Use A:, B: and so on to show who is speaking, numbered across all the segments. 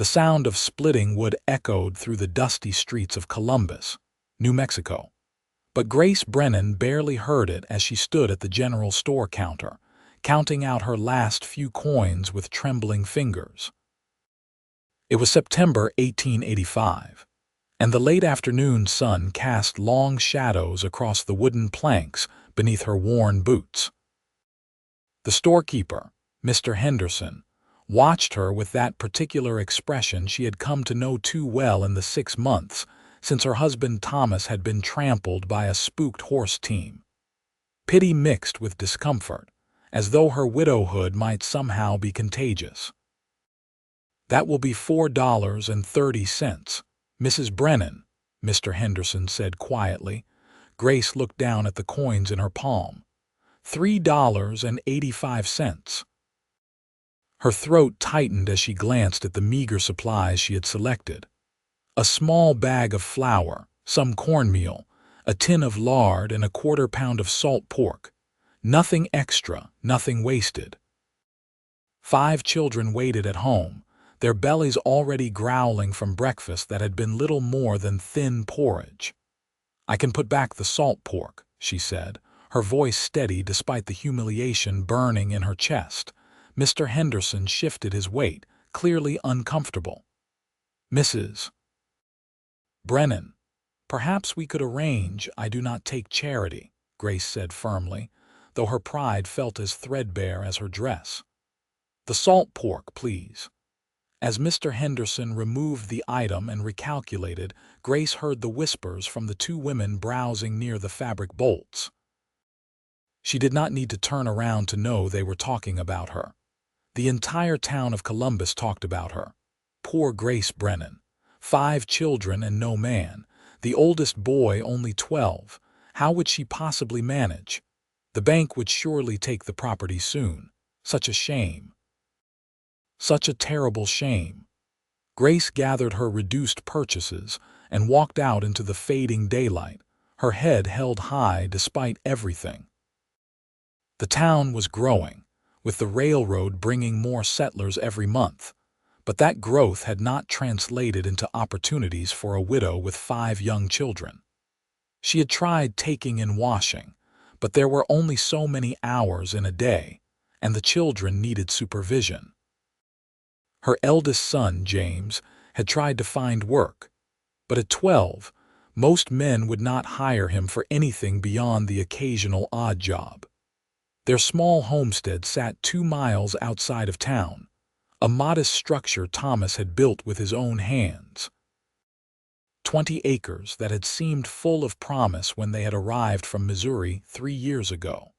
A: The sound of splitting wood echoed through the dusty streets of Columbus, New Mexico. But Grace Brennan barely heard it as she stood at the general store counter, counting out her last few coins with trembling fingers. It was September 1885, and the late afternoon sun cast long shadows across the wooden planks beneath her worn boots. The storekeeper, Mr. Henderson, watched her with that particular expression she had come to know too well in the 6 months since her husband Thomas had been trampled by a spooked horse team. Pity mixed with discomfort, as though her widowhood might somehow be contagious. "That will be $4.30, Mrs. Brennan," Mr. Henderson said quietly. Grace looked down at the coins in her palm. $3.85. Her throat tightened as she glanced at the meager supplies she had selected. A small bag of flour, some cornmeal, a tin of lard, and a quarter-pound of salt pork. Nothing extra, nothing wasted. 5 children waited at home, their bellies already growling from breakfast that had been little more than thin porridge. "I can put back the salt pork," she said, her voice steady despite the humiliation burning in her chest. Mr. Henderson shifted his weight, clearly uncomfortable. "Mrs. Brennan, perhaps we could arrange. I do not take charity," Grace said firmly, though her pride felt as threadbare as her dress. "The salt pork, please." As Mr. Henderson removed the item and recalculated, Grace heard the whispers from the 2 women browsing near the fabric bolts. She did not need to turn around to know they were talking about her. The entire town of Columbus talked about her. Poor Grace Brennan. 5 children and no man, the oldest boy only 12. How would she possibly manage? The bank would surely take the property soon. Such a shame. Such a terrible shame. Grace gathered her reduced purchases and walked out into the fading daylight, her head held high despite everything. The town was growing, with the railroad bringing more settlers every month, but that growth had not translated into opportunities for a widow with 5 young children. She had tried taking in washing, but there were only so many hours in a day, and the children needed supervision. Her eldest son, James, had tried to find work, but at 12, most men would not hire him for anything beyond the occasional odd job. Their small homestead sat 2 miles outside of town, a modest structure Thomas had built with his own hands. 20 acres that had seemed full of promise when they had arrived from Missouri 3 years ago.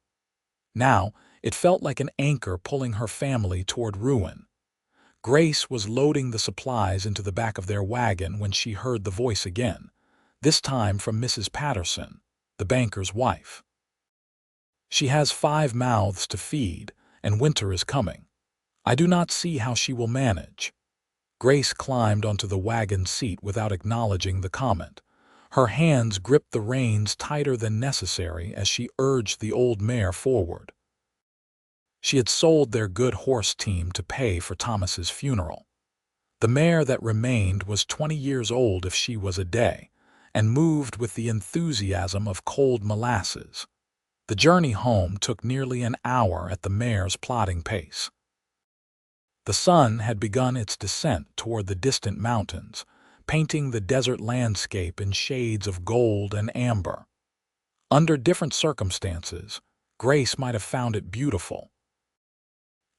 A: Now, it felt like an anchor pulling her family toward ruin. Grace was loading the supplies into the back of their wagon when she heard the voice again, this time from Mrs. Patterson, the banker's wife. "She has 5 mouths to feed, and winter is coming. I do not see how she will manage." Grace climbed onto the wagon seat without acknowledging the comment. Her hands gripped the reins tighter than necessary as she urged the old mare forward. She had sold their good horse team to pay for Thomas's funeral. The mare that remained was 20 years old if she was a day, and moved with the enthusiasm of cold molasses. The journey home took nearly an hour at the mare's plodding pace. The sun had begun its descent toward the distant mountains, painting the desert landscape in shades of gold and amber. Under different circumstances, Grace might have found it beautiful.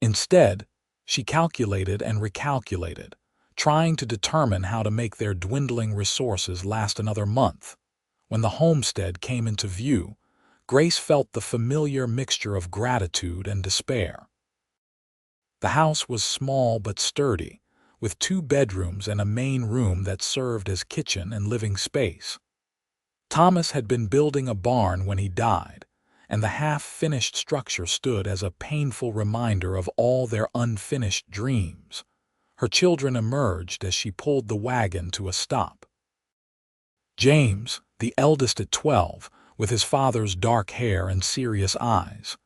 A: Instead, she calculated and recalculated, trying to determine how to make their dwindling resources last another month. When the homestead came into view, Grace felt the familiar mixture of gratitude and despair. The house was small but sturdy, with 2 bedrooms and a main room that served as kitchen and living space. Thomas had been building a barn when he died, and the half-finished structure stood as a painful reminder of all their unfinished dreams. Her children emerged as she pulled the wagon to a stop. James, the eldest at 12, with his father's dark hair and serious eyes.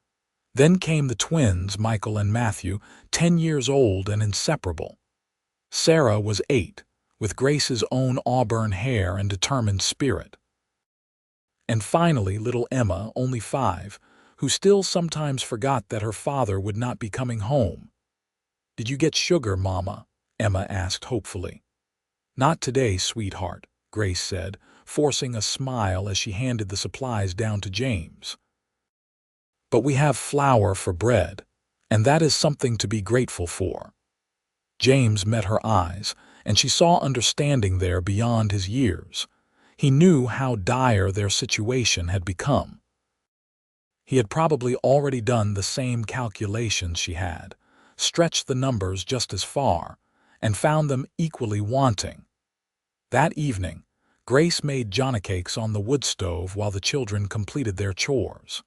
A: Then came the twins, Michael and Matthew, 10 years old and inseparable. Sarah was 8, with Grace's own auburn hair and determined spirit. And finally, little Emma, only 5, who still sometimes forgot that her father would not be coming home. "Did you get sugar, Mama?" Emma asked hopefully. "Not today, sweetheart," Grace said, forcing a smile as she handed the supplies down to James. "But we have flour for bread, and that is something to be grateful for." James met her eyes, and she saw understanding there beyond his years. He knew how dire their situation had become. He had probably already done the same calculations she had, stretched the numbers just as far, and found them equally wanting. That evening, Grace made johnnycakes on the wood stove while the children completed their chores.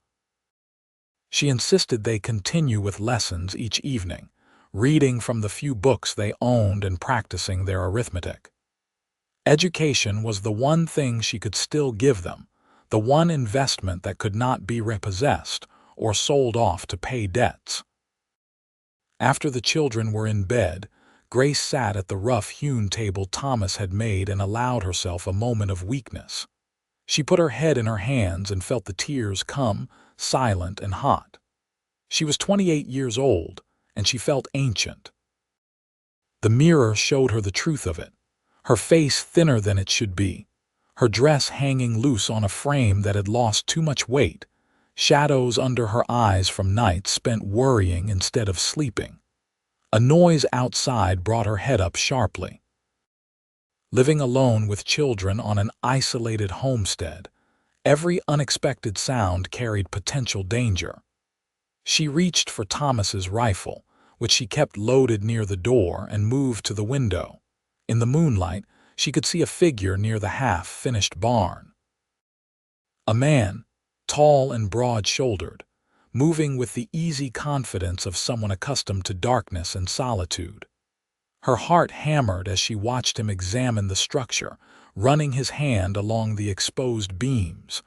A: She insisted they continue with lessons each evening, reading from the few books they owned and practicing their arithmetic. Education was the one thing she could still give them, the one investment that could not be repossessed or sold off to pay debts. After the children were in bed, Grace sat at the rough-hewn table Thomas had made and allowed herself a moment of weakness. She put her head in her hands and felt the tears come, silent and hot. She was 28 years old, and she felt ancient. The mirror showed her the truth of it, her face thinner than it should be, her dress hanging loose on a frame that had lost too much weight, shadows under her eyes from nights spent worrying instead of sleeping. A noise outside brought her head up sharply. Living alone with children on an isolated homestead, every unexpected sound carried potential danger. She reached for Thomas's rifle, which she kept loaded near the door, and moved to the window. In the moonlight, she could see a figure near the half-finished barn. A man, tall and broad-shouldered, moving with the easy confidence of someone accustomed to darkness and solitude. Her heart hammered as she watched him examine the structure, running his hand along the exposed beams.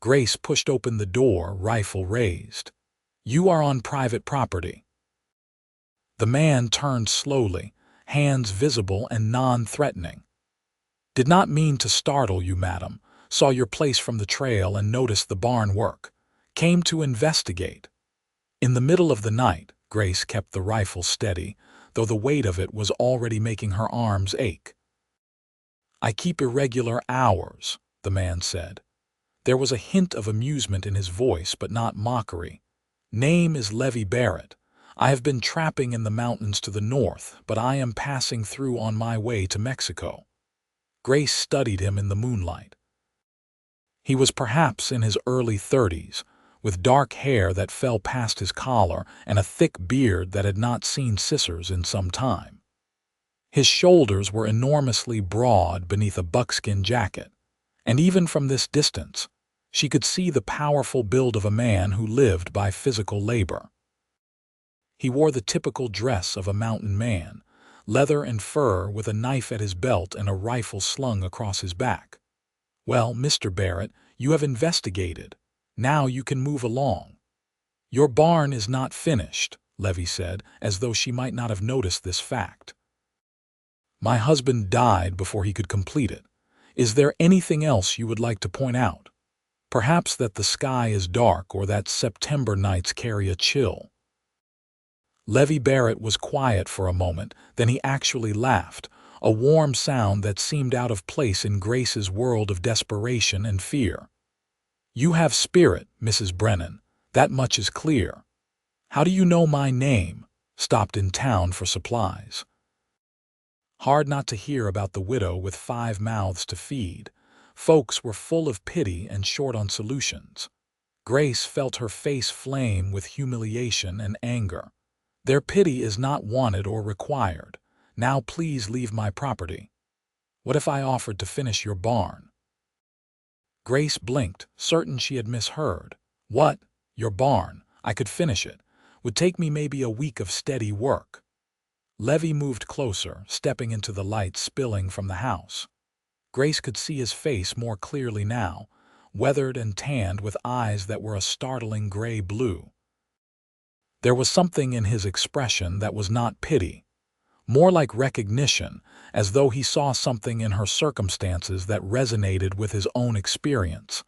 A: Grace pushed open the door, rifle raised. "You are on private property." The man turned slowly, hands visible and non-threatening. "Did not mean to startle you, madam. Saw your place from the trail and noticed the barn work. Came to investigate." In the middle of the night, Grace kept the rifle steady, though the weight of it was already making her arms ache. "I keep irregular hours," the man said. There was a hint of amusement in his voice, but not mockery. "Name is Levi Barrett. I have been trapping in the mountains to the north, but I am passing through on my way to Mexico." Grace studied him in the moonlight. He was perhaps in his early 30s, with dark hair that fell past his collar and a thick beard that had not seen scissors in some time. His shoulders were enormously broad beneath a buckskin jacket, and even from this distance, she could see the powerful build of a man who lived by physical labor. He wore the typical dress of a mountain man, leather and fur, with a knife at his belt and a rifle slung across his back. "Well, Mr. Barrett, you have investigated. Now you can move along." "Your barn is not finished," Levi said, as though she might not have noticed this fact. "My husband died before he could complete it. Is there anything else you would like to point out? Perhaps that the sky is dark or that September nights carry a chill." Levi Barrett was quiet for a moment, then he actually laughed, a warm sound that seemed out of place in Grace's world of desperation and fear. "You have spirit, Mrs. Brennan. That much is clear. How do you know my name? Stopped in town for supplies." Hard not to hear about the widow with 5 mouths to feed. Folks were full of pity and short on solutions. Grace felt her face flame with humiliation and anger. "Their pity is not wanted or required. Now please leave my property." "What if I offered to finish your barn?" Grace blinked, certain she had misheard. "What? Your barn? I could finish it. Would take me maybe a week of steady work." Levi moved closer, stepping into the light spilling from the house. Grace could see his face more clearly now, weathered and tanned with eyes that were a startling gray-blue. There was something in his expression that was not pity, more like recognition, as though he saw something in her circumstances that resonated with his own experience.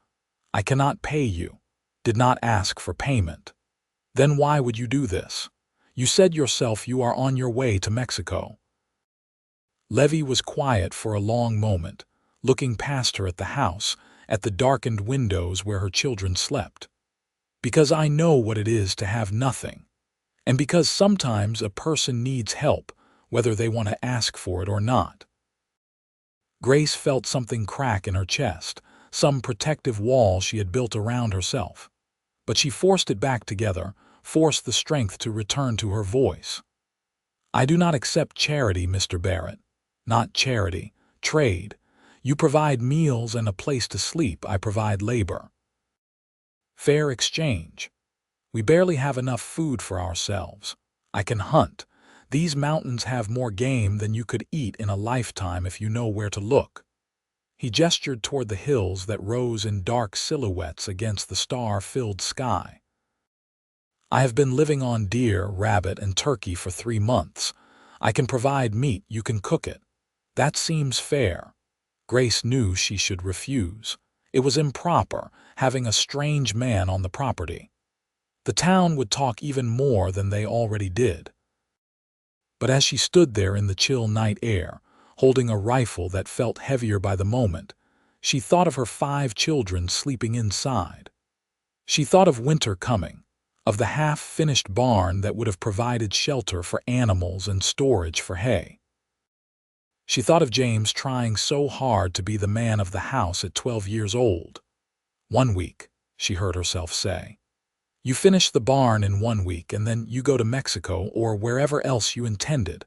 A: "I cannot pay you. Did not ask for payment." "Then why would you do this? You said yourself you are on your way to Mexico." Levi was quiet for a long moment, looking past her at the house, at the darkened windows where her children slept. "Because I know what it is to have nothing. And because sometimes a person needs help, whether they want to ask for it or not." Grace felt something crack in her chest, some protective wall she had built around herself. But she forced it back together, forced the strength to return to her voice. "I do not accept charity, Mr. Barrett. Not charity, trade. You provide meals and a place to sleep, I provide labor. Fair exchange. We barely have enough food for ourselves. I can hunt. These mountains have more game than you could eat in a lifetime if you know where to look." He gestured toward the hills that rose in dark silhouettes against the star-filled sky. "I have been living on deer, rabbit, and turkey for 3 months. I can provide meat, you can cook it. That seems fair." Grace knew she should refuse. It was improper, having a strange man on the property. The town would talk even more than they already did. But as she stood there in the chill night air, holding a rifle that felt heavier by the moment, she thought of her 5 children sleeping inside. She thought of winter coming, of the half-finished barn that would have provided shelter for animals and storage for hay. She thought of James trying so hard to be the man of the house at 12 years old. "1 week," she heard herself say. "You finish the barn in 1 week and then you go to Mexico or wherever else you intended.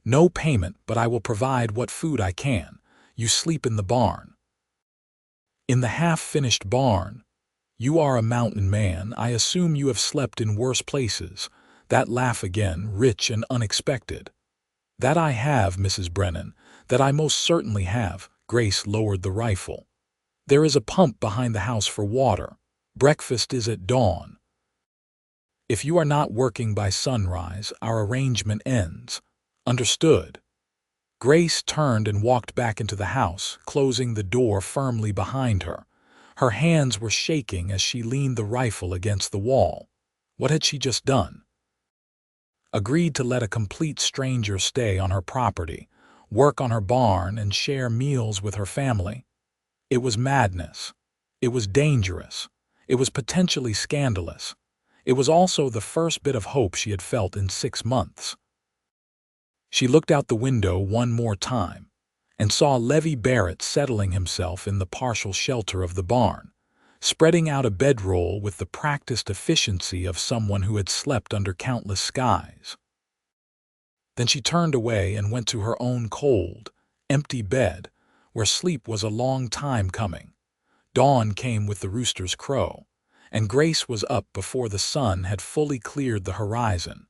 A: No payment, but I will provide what food I can. You sleep in the barn." In the half-finished barn. "You are a mountain man. I assume you have slept in worse places." That laugh again, rich and unexpected. "That I have, Mrs. Brennan. That I most certainly have." Grace lowered the rifle. "There is a pump behind the house for water. Breakfast is at dawn. If you are not working by sunrise, our arrangement ends. Understood?" Grace turned and walked back into the house, closing the door firmly behind her. Her hands were shaking as she leaned the rifle against the wall. What had she just done? Agreed to let a complete stranger stay on her property, work on her barn, and share meals with her family. It was madness. It was dangerous. It was potentially scandalous. It was also the first bit of hope she had felt in 6 months. She looked out the window one more time and saw Levi Barrett settling himself in the partial shelter of the barn, spreading out a bedroll with the practiced efficiency of someone who had slept under countless skies. Then she turned away and went to her own cold, empty bed, where sleep was a long time coming. Dawn came with the rooster's crow, and Grace was up before the sun had fully cleared the horizon.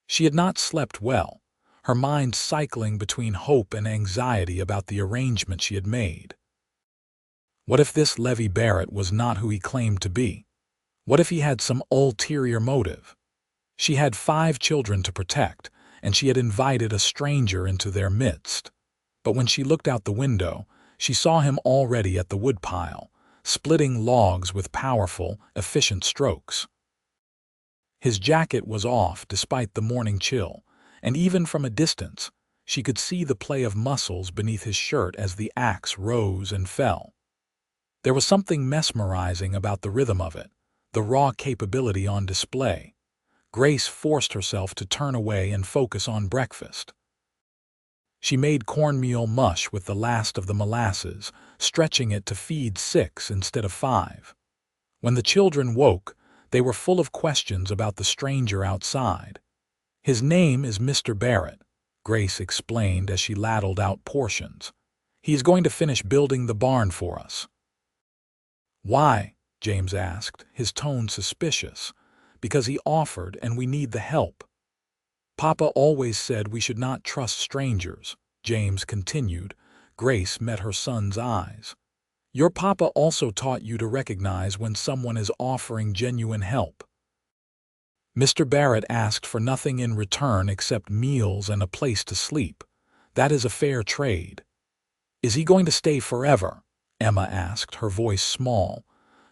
A: She had not slept well, her mind cycling between hope and anxiety about the arrangement she had made. What if this Levi Barrett was not who he claimed to be? What if he had some ulterior motive? She had 5 children to protect, and she had invited a stranger into their midst. But when she looked out the window, she saw him already at the woodpile, splitting logs with powerful, efficient strokes. His jacket was off despite the morning chill, and even from a distance, she could see the play of muscles beneath his shirt as the axe rose and fell. There was something mesmerizing about the rhythm of it, the raw capability on display. Grace forced herself to turn away and focus on breakfast. She made cornmeal mush with the last of the molasses, stretching it to feed 6 instead of 5. When the children woke, they were full of questions about the stranger outside. "His name is Mr. Barrett," Grace explained as she ladled out portions. "He is going to finish building the barn for us." "Why?" James asked, his tone suspicious. "Because he offered and we need the help." "Papa always said we should not trust strangers," James continued. Grace met her son's eyes. "Your papa also taught you to recognize when someone is offering genuine help." Mr. Barrett asked for nothing in return except meals and a place to sleep. That is a fair trade. Is he going to stay forever? Emma asked, her voice small.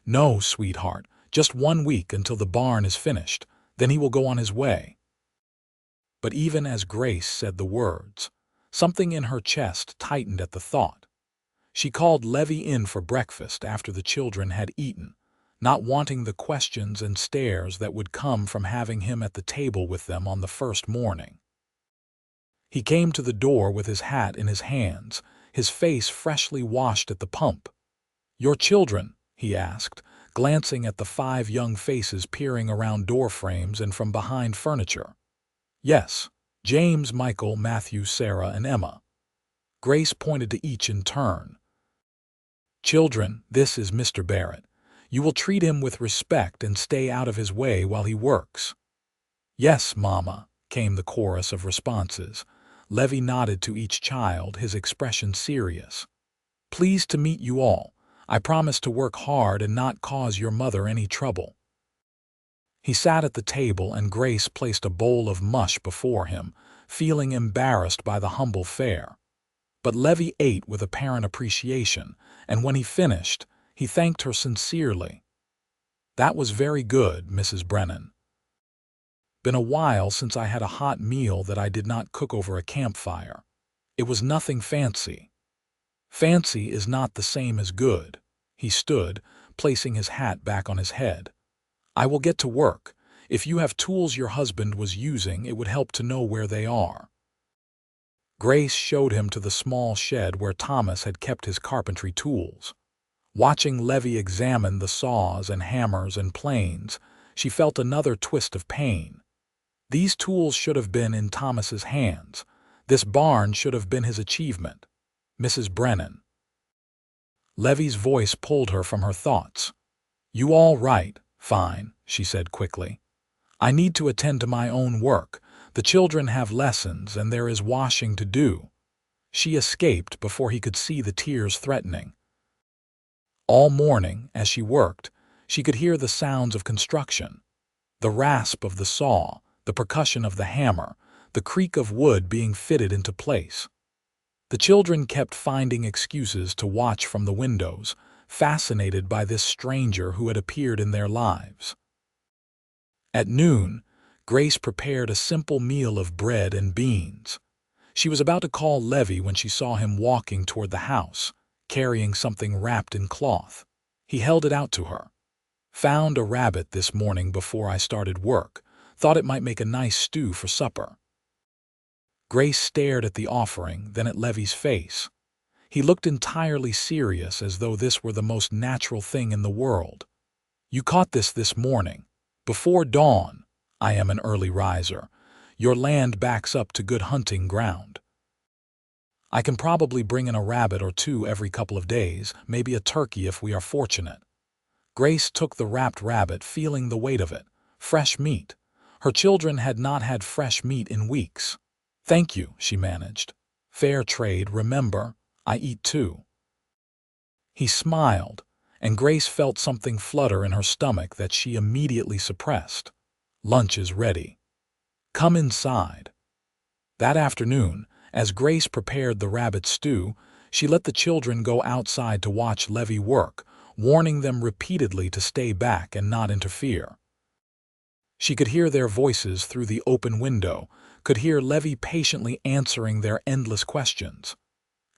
A: No, sweetheart, just 1 week until the barn is finished. Then he will go on his way. But even as Grace said the words, something in her chest tightened at the thought. She called Levi in for breakfast after the children had eaten, not wanting the questions and stares that would come from having him at the table with them on the first morning. He came to the door with his hat in his hands, his face freshly washed at the pump. "Your children?" he asked, glancing at the 5 young faces peering around door frames and from behind furniture. "Yes, James, Michael, Matthew, Sarah, and Emma." Grace pointed to each in turn. "Children, this is Mr. Barrett. You will treat him with respect and stay out of his way while he works." "Yes, Mama," came the chorus of responses. Levi nodded to each child, his expression serious. "Pleased to meet you all. I promise to work hard and not cause your mother any trouble." He sat at the table and Grace placed a bowl of mush before him, feeling embarrassed by the humble fare. But Levi ate with apparent appreciation, and when he finished, he thanked her sincerely. "That was very good, Mrs. Brennan. Been a while since I had a hot meal that I did not cook over a campfire. It was nothing fancy." "Fancy is not the same as good." He stood, placing his hat back on his head. "I will get to work. If you have tools your husband was using, it would help to know where they are." Grace showed him to the small shed where Thomas had kept his carpentry tools. Watching Levi examine the saws and hammers and planes, she felt another twist of pain. These tools should have been in Thomas's hands. This barn should have been his achievement. "Mrs. Brennan." Levi's voice pulled her from her thoughts. "You all right?" "Fine," she said quickly. "I need to attend to my own work. The children have lessons and there is washing to do." She escaped before he could see the tears threatening. All morning, as she worked, she could hear the sounds of construction. The rasp of the saw, the percussion of the hammer, the creak of wood being fitted into place. The children kept finding excuses to watch from the windows, fascinated by this stranger who had appeared in their lives. At noon, Grace prepared a simple meal of bread and beans. She was about to call Levi when she saw him walking toward the house, carrying something wrapped in cloth. He held it out to her. "Found a rabbit this morning before I started work. Thought it might make a nice stew for supper." Grace stared at the offering, then at Levi's face. He looked entirely serious, as though this were the most natural thing in the world. "You caught this morning. Before dawn. I am an early riser. Your land backs up to good hunting ground. I can probably bring in a rabbit or 2 every couple of days, maybe a turkey if we are fortunate." Grace took the wrapped rabbit, feeling the weight of it. Fresh meat. Her children had not had fresh meat in weeks. "Thank you," she managed. "Fair trade, remember, I eat too." He smiled, and Grace felt something flutter in her stomach that she immediately suppressed. "Lunch is ready. Come inside." That afternoon, as Grace prepared the rabbit stew, she let the children go outside to watch Levi work, warning them repeatedly to stay back and not interfere. She could hear their voices through the open window, could hear Levi patiently answering their endless questions.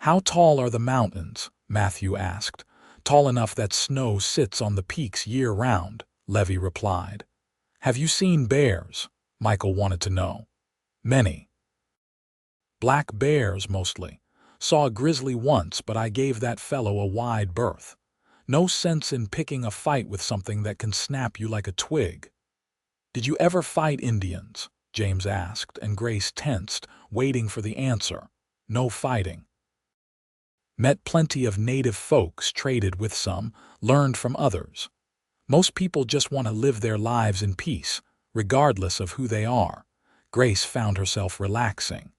A: "How tall are the mountains?" Matthew asked. "Tall enough that snow sits on the peaks year-round," Levi replied. "Have you seen bears?" Michael wanted to know. "Many. Black bears, mostly. Saw a grizzly once, but I gave that fellow a wide berth. No sense in picking a fight with something that can snap you like a twig." "Did you ever fight Indians?" James asked, and Grace tensed, waiting for the answer. "No fighting. Met plenty of native folks, traded with some, learned from others. Most people just want to live their lives in peace, regardless of who they are." Grace found herself relaxing.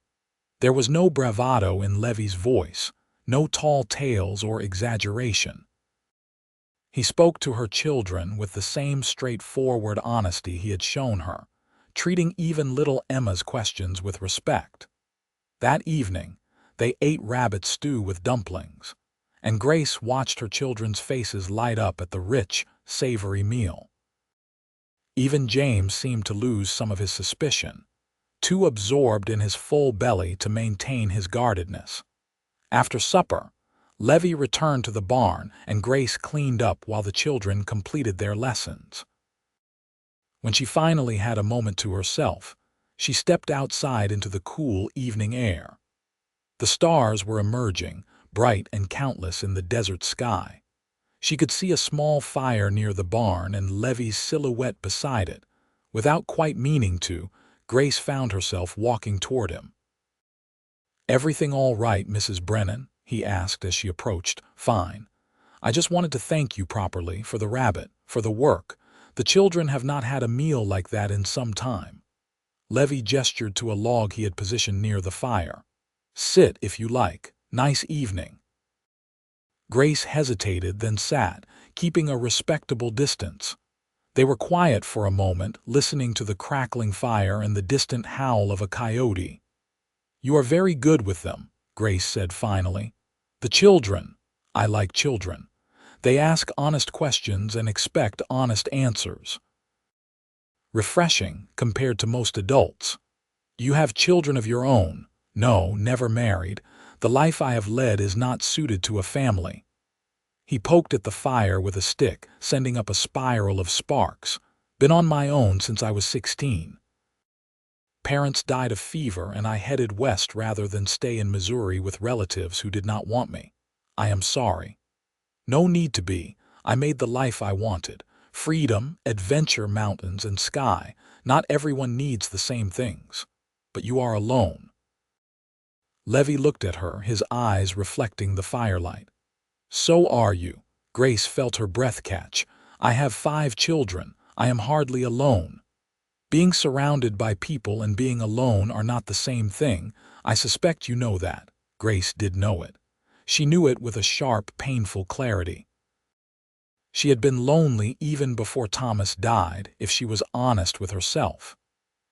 A: There was no bravado in Levi's voice, no tall tales or exaggeration. He spoke to her children with the same straightforward honesty he had shown her, treating even little Emma's questions with respect. That evening, they ate rabbit stew with dumplings, and Grace watched her children's faces light up at the rich, savory meal. Even James seemed to lose some of his suspicion, too absorbed in his full belly to maintain his guardedness. After supper, Levi returned to the barn and Grace cleaned up while the children completed their lessons. When she finally had a moment to herself, she stepped outside into the cool evening air. The stars were emerging, bright and countless in the desert sky. She could see a small fire near the barn and Levi's silhouette beside it. Without quite meaning to, Grace found herself walking toward him. "Everything all right, Mrs. Brennan?" he asked as she approached. "Fine. I just wanted to thank you properly for the rabbit, for the work. The children have not had a meal like that in some time." Levi gestured to a log he had positioned near the fire. "Sit if you like. Nice evening." Grace hesitated, then sat, keeping a respectable distance. They were quiet for a moment, listening to the crackling fire and the distant howl of a coyote. "You are very good with them," Grace said finally. "The children. I like children. They ask honest questions and expect honest answers. Refreshing compared to most adults. You have children of your own." "No, never married. The life I have led is not suited to a family." He poked at the fire with a stick, sending up a spiral of sparks. "Been on my own since I was 16. Parents died of fever and I headed west rather than stay in Missouri with relatives who did not want me. I am sorry. No need to be. I made the life I wanted. Freedom, adventure, mountains, and sky. Not everyone needs the same things. But you are alone." Levi looked at her, his eyes reflecting the firelight. "So are you." Grace felt her breath catch. "I have 5 children. I am hardly alone." Being surrounded by people and being alone are not the same thing. I suspect you know that. Grace did know it. She knew it with a sharp, painful clarity. She had been lonely even before Thomas died, if she was honest with herself.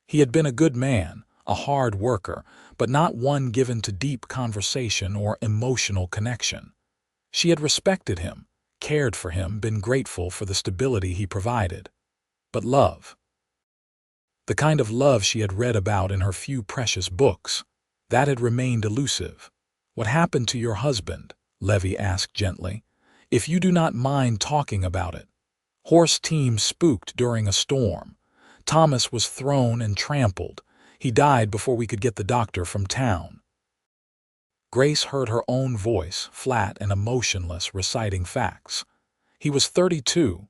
A: He had been a good man, a hard worker, but not one given to deep conversation or emotional connection. She had respected him, cared for him, been grateful for the stability he provided. But love, the kind of love she had read about in her few precious books, that had remained elusive. "What happened to your husband?" Levi asked gently. "If you do not mind talking about it." "Horse team spooked during a storm. Thomas was thrown and trampled. He died before we could get the doctor from town." Grace heard her own voice, flat and emotionless, reciting facts. "He was 32.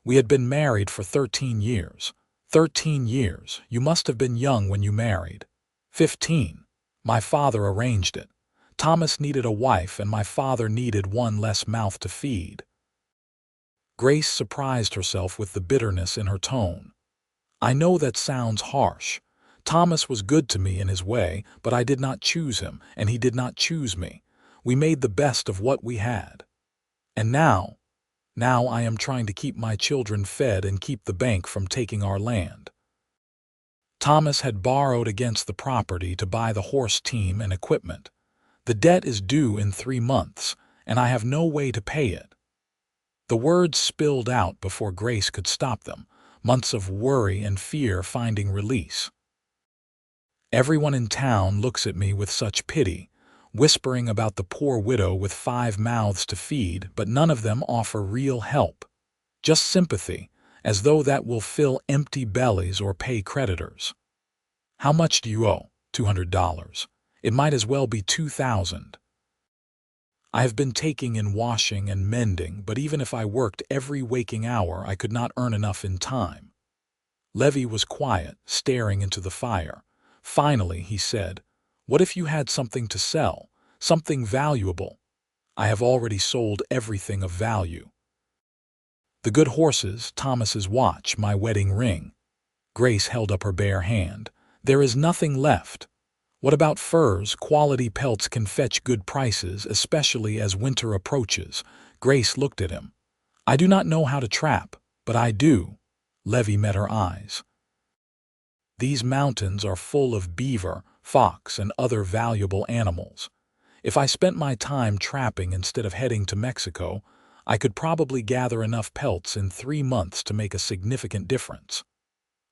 A: We had been married for 13 years. 13 years. You must have been young when you married." 15. "My father arranged it. Thomas needed a wife and my father needed one less mouth to feed." Grace surprised herself with the bitterness in her tone. "I know that sounds harsh. Thomas was good to me in his way, but I did not choose him, and he did not choose me. We made the best of what we had. And now I am trying to keep my children fed and keep the bank from taking our land. Thomas had borrowed against the property to buy the horse team and equipment. The debt is due in 3 months, and I have no way to pay it." The words spilled out before Grace could stop them, months of worry and fear finding release. "Everyone in town looks at me with such pity, whispering about the poor widow with 5 mouths to feed, but none of them offer real help. Just sympathy, as though that will fill empty bellies or pay creditors." "How much do you owe?" $200. "It might as well be 2,000. I have been taking in washing and mending, but even if I worked every waking hour, I could not earn enough in time." Levi was quiet, staring into the fire. Finally, he said, "What if you had something to sell, something valuable?" "I have already sold everything of value. The good horses, Thomas's watch, my wedding ring." Grace held up her bare hand. "There is nothing left. What about furs? Quality pelts can fetch good prices, especially as winter approaches." Grace looked at him. "I do not know how to trap, but I do." Levi met her eyes. These mountains are full of beaver, fox, and other valuable animals. If I spent my time trapping instead of heading to Mexico, I could probably gather enough pelts in 3 months to make a significant difference.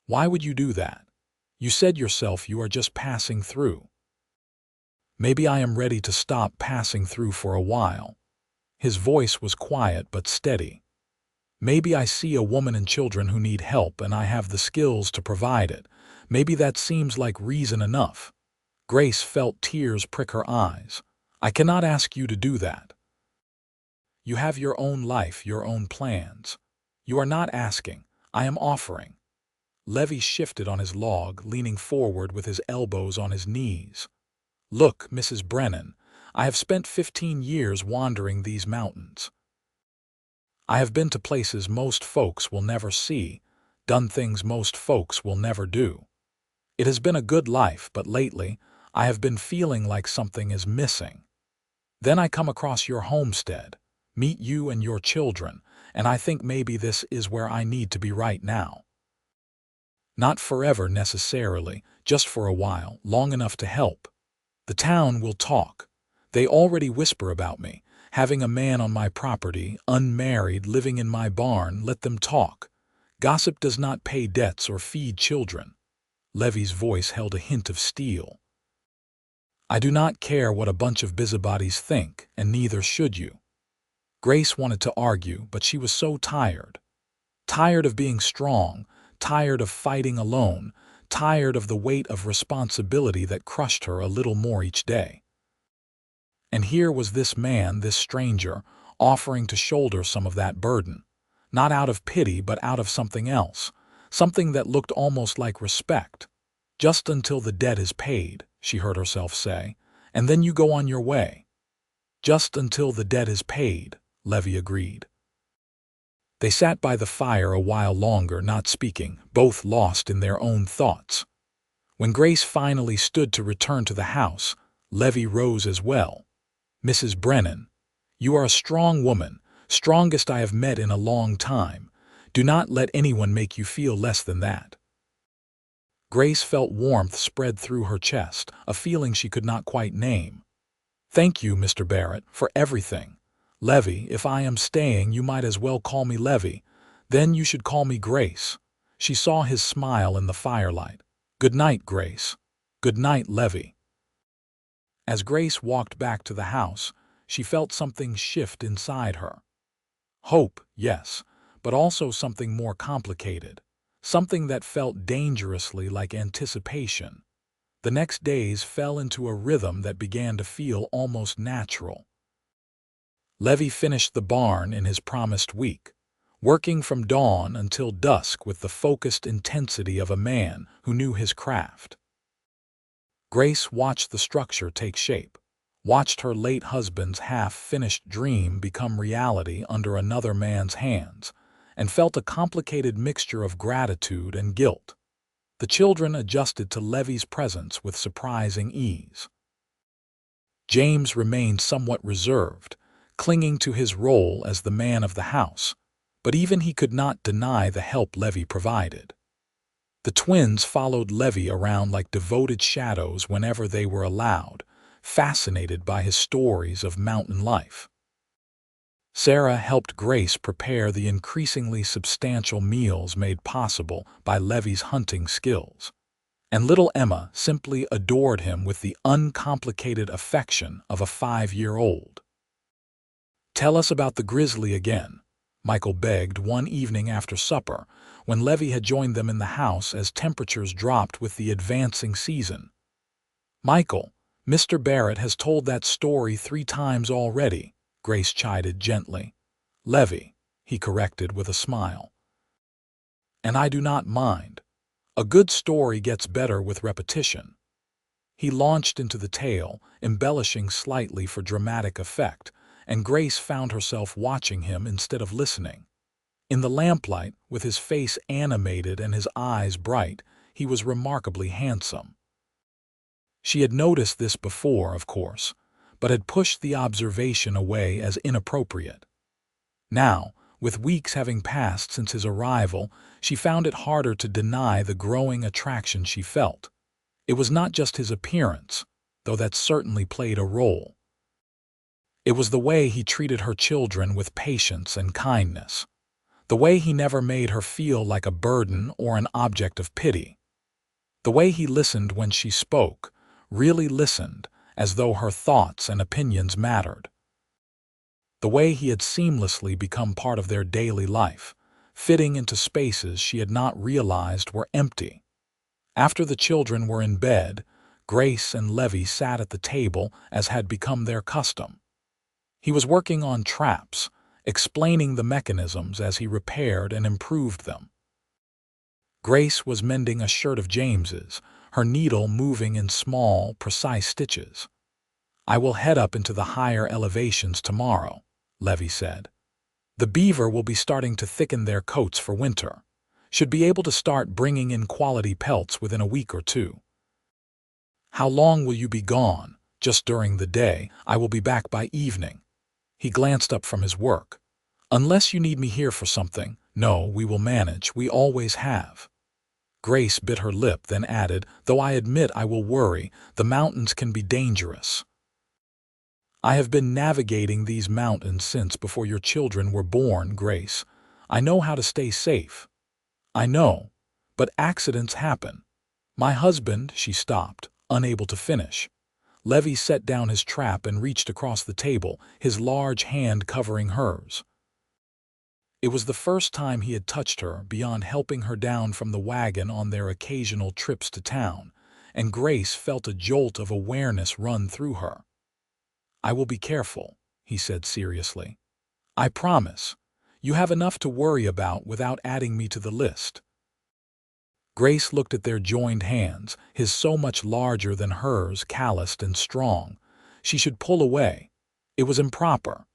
A: Why would you do that? You said yourself you are just passing through. Maybe I am ready to stop passing through for a while. His voice was quiet but steady. Maybe I see a woman and children who need help and I have the skills to provide it. Maybe that seems like reason enough. Grace felt tears prick her eyes. I cannot ask you to do that. You have your own life, your own plans. You are not asking. I am offering. Levi shifted on his log, leaning forward with his elbows on his knees. Look, Mrs. Brennan, I have spent 15 years wandering these mountains. I have been to places most folks will never see, done things most folks will never do. It has been a good life, but lately, I have been feeling like something is missing. Then I come across your homestead, meet you and your children, and I think maybe this is where I need to be right now. Not forever necessarily, just for a while, long enough to help. The town will talk. They already whisper about me. Having a man on my property, unmarried, living in my barn, let them talk. Gossip does not pay debts or feed children. Levi's voice held a hint of steel. I do not care what a bunch of busybodies think, and neither should you. Grace wanted to argue, but she was so tired. Tired of being strong, tired of fighting alone, tired of the weight of responsibility that crushed her a little more each day. And here was this man, this stranger, offering to shoulder some of that burden, not out of pity but out of something else, something that looked almost like respect. Just until the debt is paid, she heard herself say, and then you go on your way. Just until the debt is paid, Levi agreed. They sat by the fire a while longer, not speaking, both lost in their own thoughts. When Grace finally stood to return to the house, Levi rose as well. Mrs. Brennan, you are a strong woman, strongest I have met in a long time. Do not let anyone make you feel less than that. Grace felt warmth spread through her chest, a feeling she could not quite name. Thank you, Mr. Barrett, for everything. Levi, if I am staying, you might as well call me Levi. Then you should call me Grace. She saw his smile in the firelight. Good night, Grace. Good night, Levi. As Grace walked back to the house, she felt something shift inside her. Hope, yes, but also something more complicated. Something that felt dangerously like anticipation. The next days fell into a rhythm that began to feel almost natural. Levi finished the barn in his promised week, working from dawn until dusk with the focused intensity of a man who knew his craft. Grace watched the structure take shape, watched her late husband's half-finished dream become reality under another man's hands, and felt a complicated mixture of gratitude and guilt. The children adjusted to Levi's presence with surprising ease. James remained somewhat reserved, clinging to his role as the man of the house, but even he could not deny the help Levi provided. The twins followed Levi around like devoted shadows whenever they were allowed, fascinated by his stories of mountain life. Sarah helped Grace prepare the increasingly substantial meals made possible by Levi's hunting skills, and little Emma simply adored him with the uncomplicated affection of a 5-year-old. Tell us about the grizzly again, Michael begged one evening after supper, when Levi had joined them in the house as temperatures dropped with the advancing season. Michael, Mr. Barrett has told that story 3 times already, Grace chided gently. Levi, he corrected with a smile. And I do not mind. A good story gets better with repetition. He launched into the tale, embellishing slightly for dramatic effect, and Grace found herself watching him instead of listening. In the lamplight, with his face animated and his eyes bright, he was remarkably handsome. She had noticed this before, of course, but had pushed the observation away as inappropriate. Now, With weeks having passed since his arrival, she found it harder to deny the growing attraction she felt. It was not just his appearance, though that certainly played a role. It was the way he treated her children with patience and kindness. The way he never made her feel like a burden or an object of pity. The way he listened when she spoke, really listened, as though her thoughts and opinions mattered. The way he had seamlessly become part of their daily life, fitting into spaces she had not realized were empty. After the children were in bed, Grace and Levi sat at the table as had become their custom. He was working on traps, explaining the mechanisms as he repaired and improved them. Grace was mending a shirt of James's, her needle moving in small, precise stitches. "I will head up into the higher elevations tomorrow," Levi said. "The beaver will be starting to thicken their coats for winter. Should be able to start bringing in quality pelts within a week or two." "How long will you be gone?" "Just during the day. I will be back by evening." He glanced up from his work. "Unless you need me here for something." "No, we will manage. We always have." Grace bit her lip, then added, "Though I admit I will worry. The mountains can be dangerous." "I have been navigating these mountains since before your children were born, Grace. I know how to stay safe." "I know, but accidents happen. My husband—" She stopped, unable to finish. Levi set down his trap and reached across the table, his large hand covering hers. It was the first time he had touched her beyond helping her down from the wagon on their occasional trips to town, and Grace felt a jolt of awareness run through her. "I will be careful," he said seriously. "I promise. You have enough to worry about without adding me to the list." Grace looked at their joined hands, his so much larger than hers, calloused and strong. She should pull away. It was improper.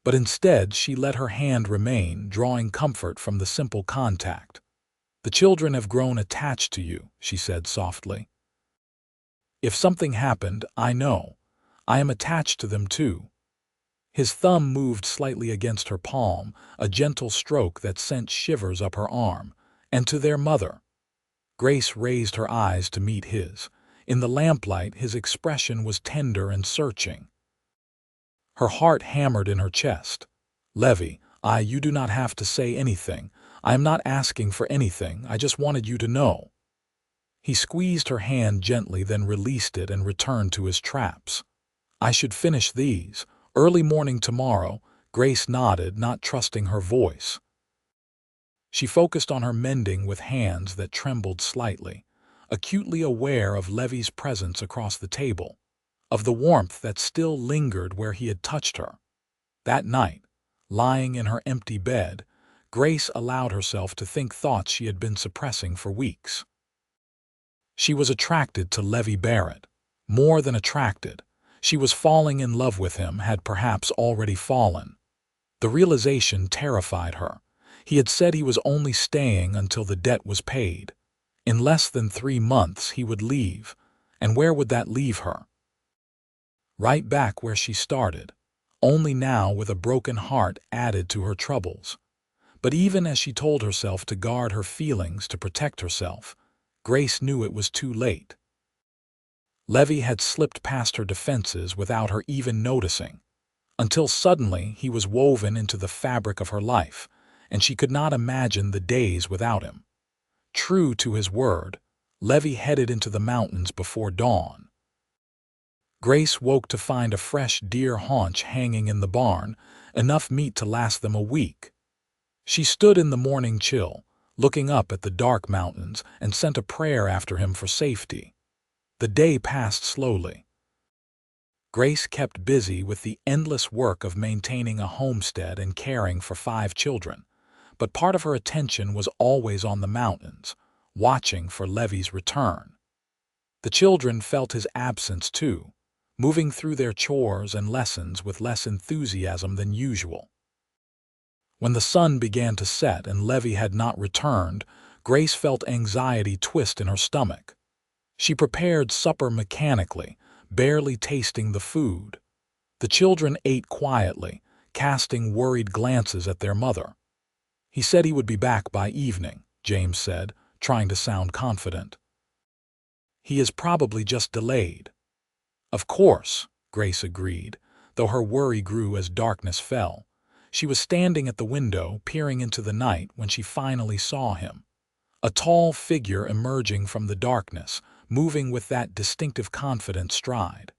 A: But instead she let her hand remain, drawing comfort from the simple contact. "The children have grown attached to you," she said softly. "If something happened, I know. I am attached to them too." His thumb moved slightly against her palm, a gentle stroke that sent shivers up her arm. "And to their mother." Grace raised her eyes to meet his. In the lamplight his expression was tender and searching. Her heart hammered in her chest. "Levi, you do not have to say anything. I am not asking for anything. I just wanted you to know." He squeezed her hand gently, then released it and returned to his traps. "I should finish these. Early morning tomorrow." Grace nodded, not trusting her voice. She focused on her mending with hands that trembled slightly, acutely aware of Levi's presence across the table, of the warmth that still lingered where he had touched her. That night, lying in her empty bed, Grace allowed herself to think thoughts she had been suppressing for weeks. She was attracted to Levi Barrett. More than attracted. She was falling in love with him, had perhaps already fallen. The realization terrified her. He had said he was only staying until the debt was paid. In less than 3 months he would leave. And where would that leave her? Right back where she started, only now with a broken heart added to her troubles. But even as she told herself to guard her feelings, to protect herself, Grace knew it was too late. Levi had slipped past her defenses without her even noticing, until suddenly he was woven into the fabric of her life, and she could not imagine the days without him. True to his word, Levi headed into the mountains before dawn. Grace woke to find a fresh deer haunch hanging in the barn, enough meat to last them a week. She stood in the morning chill, looking up at the dark mountains, and sent a prayer after him for safety. The day passed slowly. Grace kept busy with the endless work of maintaining a homestead and caring for 5 children, but part of her attention was always on the mountains, watching for Levi's return. The children felt his absence too, moving through their chores and lessons with less enthusiasm than usual. When the sun began to set and Levi had not returned, Grace felt anxiety twist in her stomach. She prepared supper mechanically, barely tasting the food. The children ate quietly, casting worried glances at their mother. He said he would be back by evening, James said, trying to sound confident. He is probably just delayed. Of course, Grace agreed, though her worry grew as darkness fell. She was standing at the window, peering into the night when she finally saw him. A tall figure emerging from the darkness, moving with that distinctive confident stride.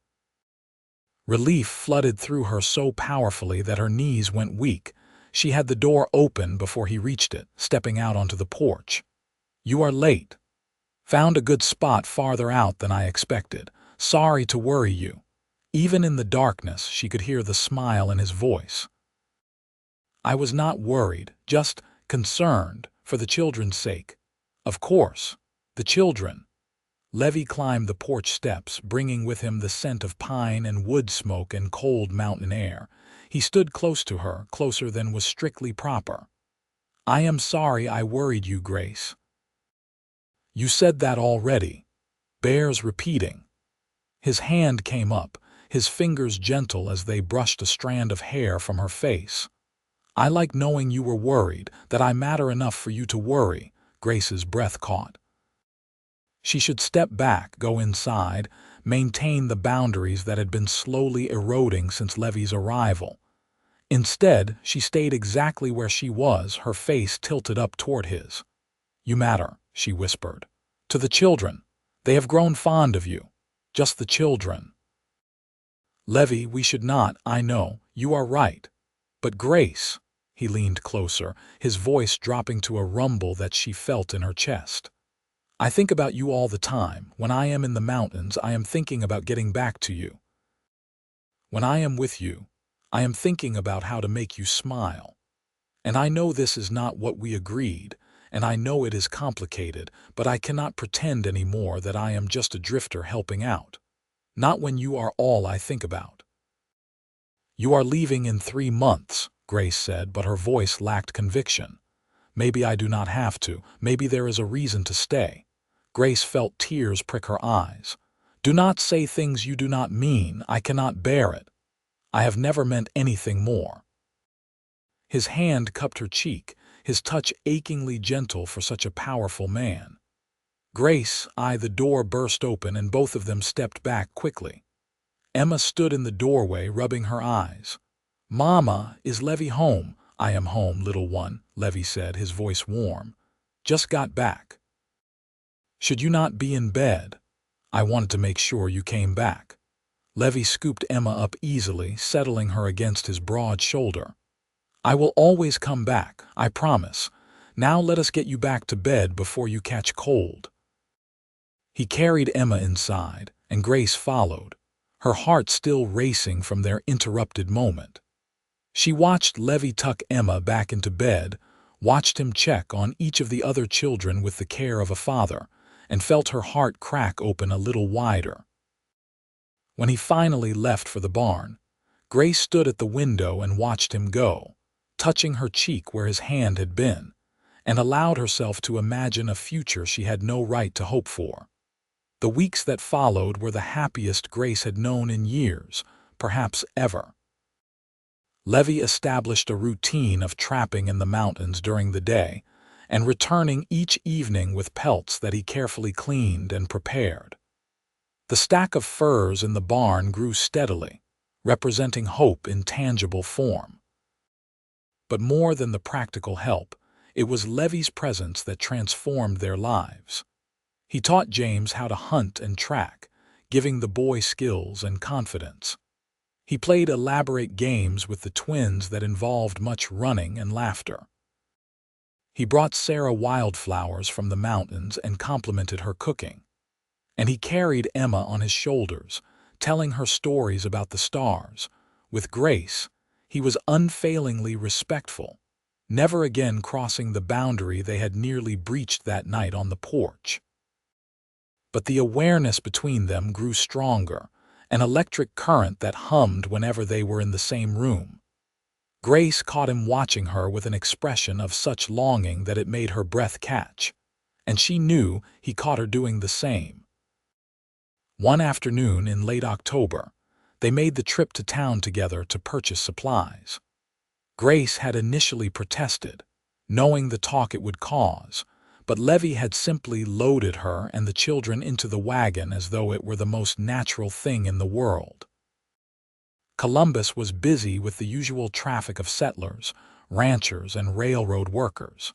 A: Relief flooded through her so powerfully that her knees went weak. She had the door open before he reached it, stepping out onto the porch. "You are late. Found a good spot farther out than I expected. Sorry to worry you." Even in the darkness, she could hear the smile in his voice. "I was not worried, just concerned, for the children's sake." "Of course, the children." Levi climbed the porch steps, bringing with him the scent of pine and wood smoke and cold mountain air. He stood close to her, closer than was strictly proper. "I am sorry I worried you, Grace." "You said that already." Bears repeating. His hand came up, his fingers gentle as they brushed a strand of hair from her face. "I like knowing you were worried, that I matter enough for you to worry." Grace's breath caught. She should step back, go inside, maintain the boundaries that had been slowly eroding since Levi's arrival. Instead, she stayed exactly where she was, her face tilted up toward his. "You matter," she whispered. "To the children. They have grown fond of you. Just the children." "Levi, we should not, I know, you are right. But Grace," he leaned closer, his voice dropping to a rumble that she felt in her chest. "I think about you all the time. When I am in the mountains, I am thinking about getting back to you. When I am with you, I am thinking about how to make you smile. And I know this is not what we agreed, and I know it is complicated, but I cannot pretend anymore that I am just a drifter helping out. Not when you are all I think about." "You are leaving in 3 months," Grace said, but her voice lacked conviction. "Maybe I do not have to. Maybe there is a reason to stay." Grace felt tears prick her eyes. "Do not say things you do not mean. I cannot bear it. I have never meant anything more." His hand cupped her cheek, his touch achingly gentle for such a powerful man. The door burst open and both of them stepped back quickly. Emma stood in the doorway, rubbing her eyes. "Mama, is Levi home?" "I am home, little one," Levi said, his voice warm. "Just got back. Should you not be in bed? I wanted to make sure you came back." Levi scooped Emma up easily, settling her against his broad shoulder. "I will always come back, I promise. Now let us get you back to bed before you catch cold." He carried Emma inside, and Grace followed, her heart still racing from their interrupted moment. She watched Levi tuck Emma back into bed, watched him check on each of the other children with the care of a father, and felt her heart crack open a little wider. When he finally left for the barn, Grace stood at the window and watched him go, touching her cheek where his hand had been, and allowed herself to imagine a future she had no right to hope for. The weeks that followed were the happiest Grace had known in years, perhaps ever. Levi established a routine of trapping in the mountains during the day and returning each evening with pelts that he carefully cleaned and prepared. The stack of furs in the barn grew steadily, representing hope in tangible form. But more than the practical help, it was Levi's presence that transformed their lives. He taught James how to hunt and track, giving the boy skills and confidence. He played elaborate games with the twins that involved much running and laughter. He brought Sarah wildflowers from the mountains and complimented her cooking. And he carried Emma on his shoulders, telling her stories about the stars. With Grace, he was unfailingly respectful, never again crossing the boundary they had nearly breached that night on the porch. But the awareness between them grew stronger, an electric current that hummed whenever they were in the same room. Grace caught him watching her with an expression of such longing that it made her breath catch, and she knew he caught her doing the same. One afternoon in late October, they made the trip to town together to purchase supplies. Grace had initially protested, knowing the talk it would cause, but Levi had simply loaded her and the children into the wagon as though it were the most natural thing in the world. Columbus was busy with the usual traffic of settlers, ranchers, and railroad workers.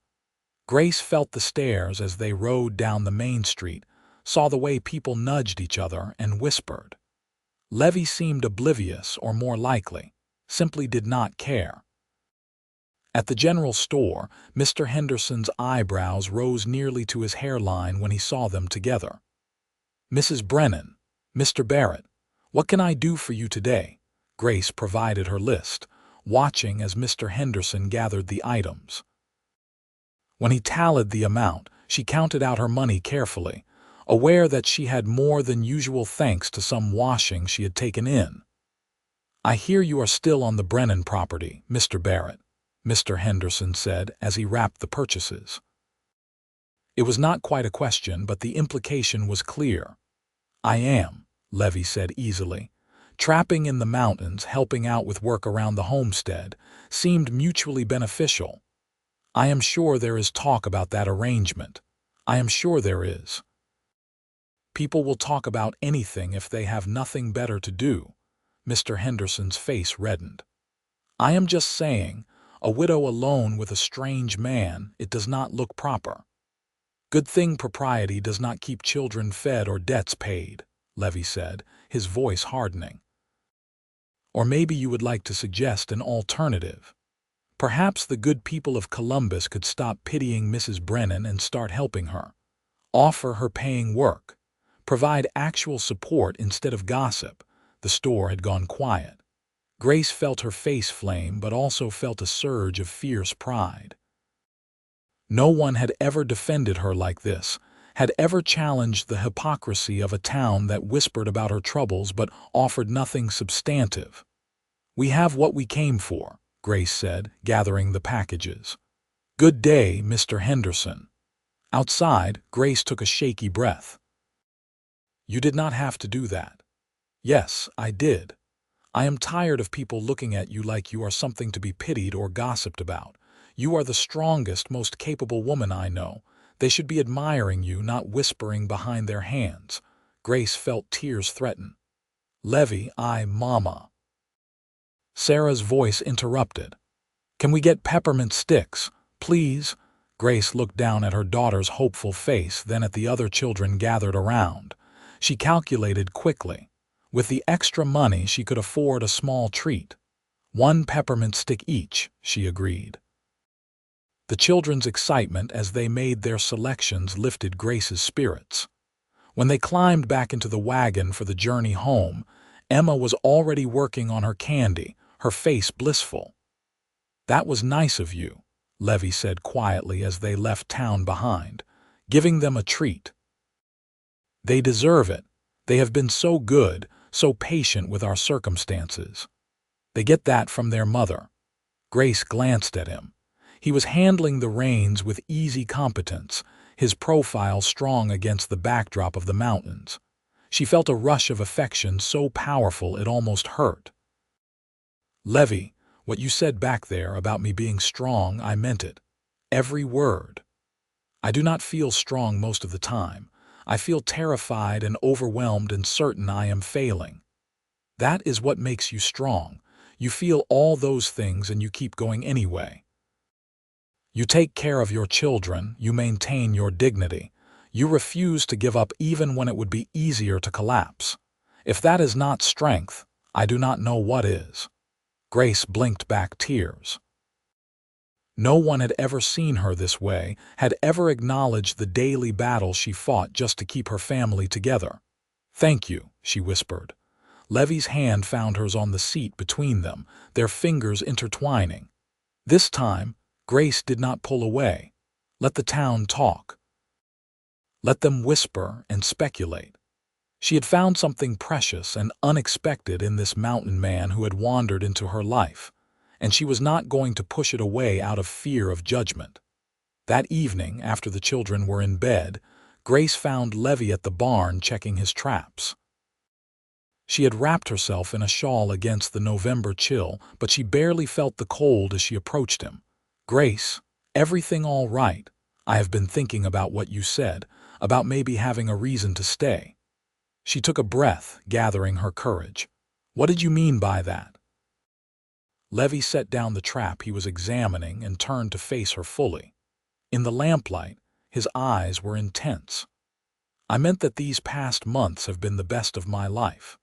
A: Grace felt the stares as they rode down the main street, saw the way people nudged each other, and whispered. Levi seemed oblivious, or more likely, simply did not care. At the general store, Mr. Henderson's eyebrows rose nearly to his hairline when he saw them together. "Mrs. Brennan, Mr. Barrett, what can I do for you today?" Grace provided her list, watching as Mr. Henderson gathered the items. When he tallied the amount, she counted out her money carefully, aware that she had more than usual thanks to some washing she had taken in. "I hear you are still on the Brennan property, Mr. Barrett," Mr. Henderson said as he wrapped the purchases. It was not quite a question, but the implication was clear. "I am," Levi said easily. Trapping in the mountains, helping out with work around the homestead, seemed mutually beneficial. "I am sure there is talk about that arrangement. I am sure there is." "People will talk about anything if they have nothing better to do." Mr. Henderson's face reddened. "I am just saying, a widow alone with a strange man, it does not look proper." "Good thing propriety does not keep children fed or debts paid," Levi said, his voice hardening. "Or maybe you would like to suggest an alternative. Perhaps the good people of Columbus could stop pitying Mrs. Brennan and start helping her. Offer her paying work. Provide actual support instead of gossip." The store had gone quiet. Grace felt her face flame, but also felt a surge of fierce pride. No one had ever defended her like this, had ever challenged the hypocrisy of a town that whispered about her troubles but offered nothing substantive. "We have what we came for," Grace said, gathering the packages. "Good day, Mr. Henderson." Outside, Grace took a shaky breath. "You did not have to do that." "Yes, I did. I am tired of people looking at you like you are something to be pitied or gossiped about. You are the strongest, most capable woman I know. They should be admiring you, not whispering behind their hands." Grace felt tears threaten. "Levi, Mama." Sarah's voice interrupted. "Can we get peppermint sticks, please?" Grace looked down at her daughter's hopeful face, then at the other children gathered around. She calculated quickly. With the extra money, she could afford a small treat. "1 peppermint stick each," she agreed. The children's excitement as they made their selections lifted Grace's spirits. When they climbed back into the wagon for the journey home, Emma was already working on her candy, her face blissful. "That was nice of you," Levi said quietly as they left town behind, giving them a treat. "They deserve it. They have been so good, so patient with our circumstances. They get that from their mother." Grace glanced at him. He was handling the reins with easy competence, his profile strong against the backdrop of the mountains. She felt a rush of affection so powerful it almost hurt. "Levi, what you said back there about me being strong, I meant it. Every word. I do not feel strong most of the time. I feel terrified and overwhelmed and certain I am failing. That is what makes you strong. You feel all those things and you keep going anyway. You take care of your children, you maintain your dignity. You refuse to give up even when it would be easier to collapse. If that is not strength, I do not know what is." Grace blinked back tears. No one had ever seen her this way, had ever acknowledged the daily battle she fought just to keep her family together. "Thank you," she whispered. Levi's hand found hers on the seat between them, their fingers intertwining. This time, Grace did not pull away. Let the town talk. Let them whisper and speculate. She had found something precious and unexpected in this mountain man who had wandered into her life, and she was not going to push it away out of fear of judgment. That evening, after the children were in bed, Grace found Levi at the barn checking his traps. She had wrapped herself in a shawl against the November chill, but she barely felt the cold as she approached him. "Grace," Everything all right? I have been thinking about what you said, about maybe having a reason to stay. She took a breath, gathering her courage. What did you mean by that? Levi set down the trap he was examining and turned to face her fully. In the lamplight, his eyes were intense. I meant that these past months have been the best of my life.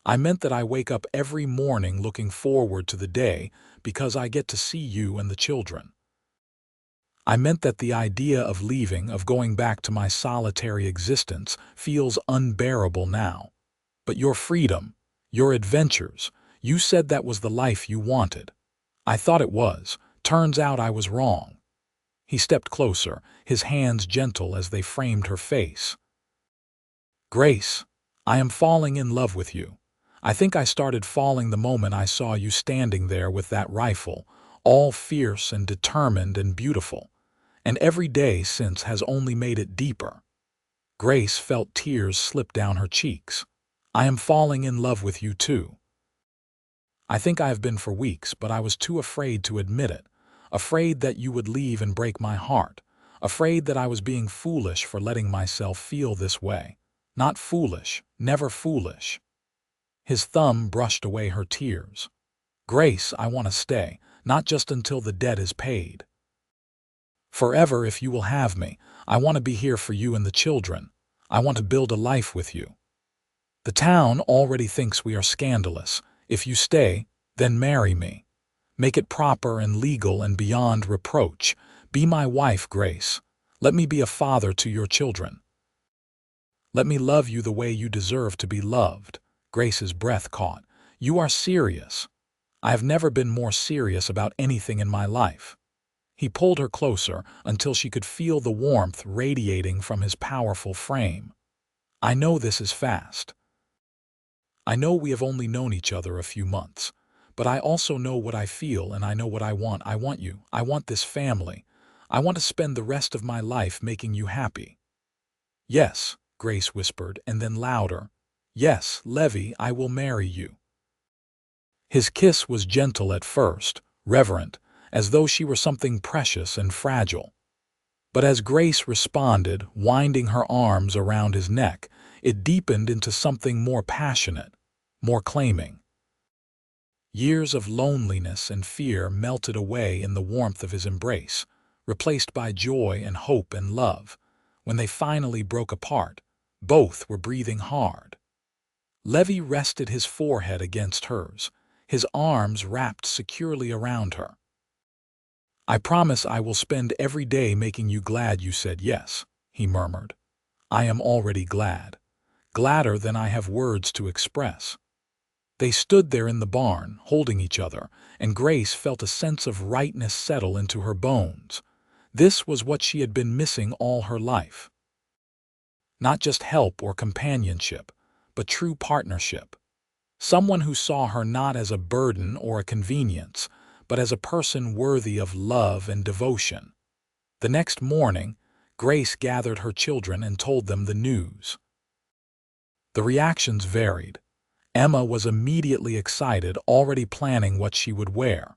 A: I meant that I wake up every morning looking forward to the day because I get to see you and the children. I meant that the idea of leaving, of going back to my solitary existence, feels unbearable now. But your freedom, your adventures, you said that was the life you wanted. I thought it was. Turns out I was wrong. He stepped closer, his hands gentle as they framed her face. Grace, I am falling in love with you. I think I started falling the moment I saw you standing there with that rifle, all fierce and determined and beautiful. And every day since has only made it deeper. Grace felt tears slip down her cheeks. I am falling in love with you too. I think I have been for weeks, but I was too afraid to admit it. Afraid that you would leave and break my heart. Afraid that I was being foolish for letting myself feel this way. Not foolish, never foolish. His thumb brushed away her tears. Grace, I want to stay, not just until the debt is paid. Forever if you will have me. I want to be here for you and the children. I want to build a life with you. The town already thinks we are scandalous. If you stay, then marry me. Make it proper and legal and beyond reproach. Be my wife, Grace. Let me be a father to your children. Let me love you the way you deserve to be loved. Grace's breath caught. You are serious. I have never been more serious about anything in my life. He pulled her closer until she could feel the warmth radiating from his powerful frame. I know this is fast. I know we have only known each other a few months, but I also know what I feel and I know what I want. I want you. I want this family. I want to spend the rest of my life making you happy. Yes, Grace whispered, and then louder. Yes, Levi, I will marry you. His kiss was gentle at first, reverent, as though she were something precious and fragile. But as Grace responded, winding her arms around his neck, it deepened into something more passionate, more claiming. Years of loneliness and fear melted away in the warmth of his embrace, replaced by joy and hope and love. When they finally broke apart, both were breathing hard. Levi rested his forehead against hers, his arms wrapped securely around her. I promise I will spend every day making you glad you said yes, he murmured. I am already glad. Gladder than I have words to express. They stood there in the barn, holding each other, and Grace felt a sense of rightness settle into her bones. This was what she had been missing all her life. Not just help or companionship, but true partnership. Someone who saw her not as a burden or a convenience, but as a person worthy of love and devotion. The next morning, Grace gathered her children and told them the news. The reactions varied. Emma was immediately excited, already planning what she would wear.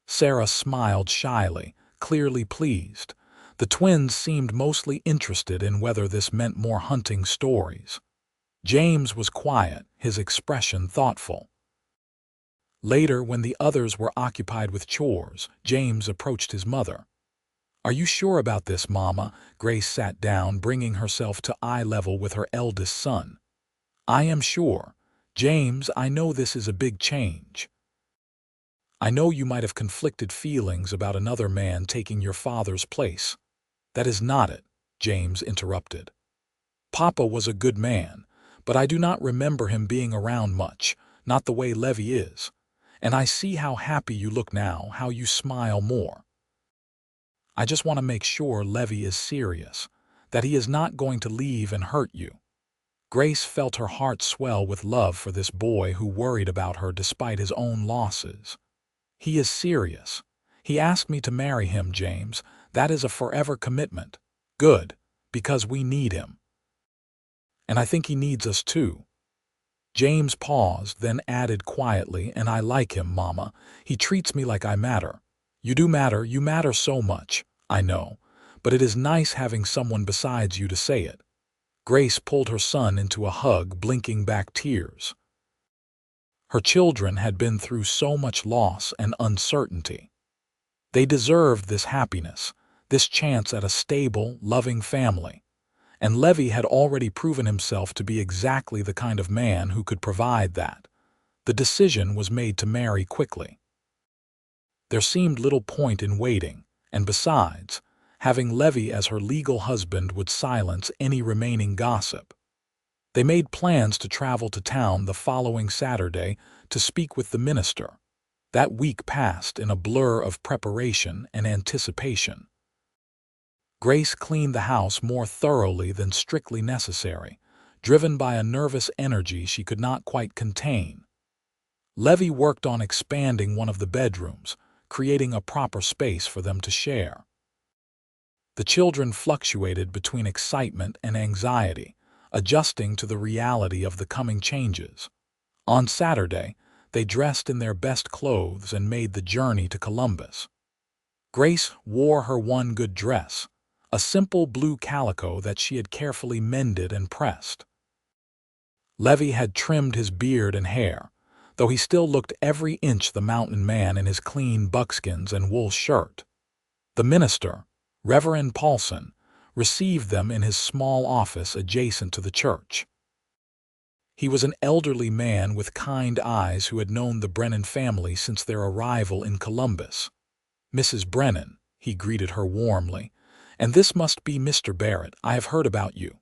A: Sarah smiled shyly, clearly pleased. The twins seemed mostly interested in whether this meant more hunting stories. James was quiet, his expression thoughtful. Later, when the others were occupied with chores, James approached his mother. Are you sure about this, Mama? Grace sat down, bringing herself to eye level with her eldest son. I am sure. James, I know this is a big change. I know you might have conflicted feelings about another man taking your father's place. That is not it, James interrupted. Papa was a good man, but I do not remember him being around much, not the way Levi is. And I see how happy you look now, how you smile more. I just want to make sure Levi is serious, that he is not going to leave and hurt you. Grace felt her heart swell with love for this boy who worried about her despite his own losses. He is serious. He asked me to marry him, James. That is a forever commitment. Good, because we need him. And I think he needs us too. James paused, then added quietly, and I like him, Mama. He treats me like I matter. You do matter, you matter so much. I know, but it is nice having someone besides you to say it." Grace pulled her son into a hug, blinking back tears. Her children had been through so much loss and uncertainty. They deserved this happiness, this chance at a stable, loving family. And Levi had already proven himself to be exactly the kind of man who could provide that. The decision was made to marry quickly. There seemed little point in waiting, and besides, having Levi as her legal husband would silence any remaining gossip. They made plans to travel to town the following Saturday to speak with the minister. That week passed in a blur of preparation and anticipation. Grace cleaned the house more thoroughly than strictly necessary, driven by a nervous energy she could not quite contain. Levi worked on expanding one of the bedrooms, creating a proper space for them to share. The children fluctuated between excitement and anxiety, adjusting to the reality of the coming changes. On Saturday, they dressed in their best clothes and made the journey to Columbus. Grace wore her one good dress, a simple blue calico that she had carefully mended and pressed. Levi had trimmed his beard and hair, though he still looked every inch the mountain man in his clean buckskins and wool shirt. The minister, Reverend Paulson, received them in his small office adjacent to the church. He was an elderly man with kind eyes who had known the Brennan family since their arrival in Columbus. "Mrs. Brennan," he greeted her warmly, "and this must be Mr. Barrett. I have heard about you."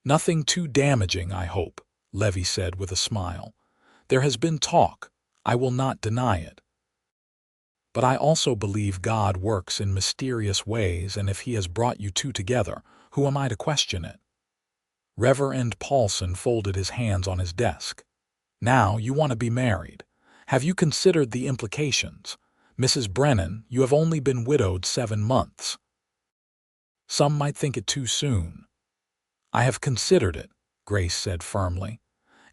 A: "Nothing too damaging, I hope," Levi said with a smile. "There has been talk. I will not deny it. But I also believe God works in mysterious ways, and if he has brought you two together, who am I to question it?" Reverend Paulson folded his hands on his desk. "Now you want to be married. Have you considered the implications? Mrs. Brennan, you have only been widowed 7 months. Some might think it too soon." "I have considered it," Grace said firmly.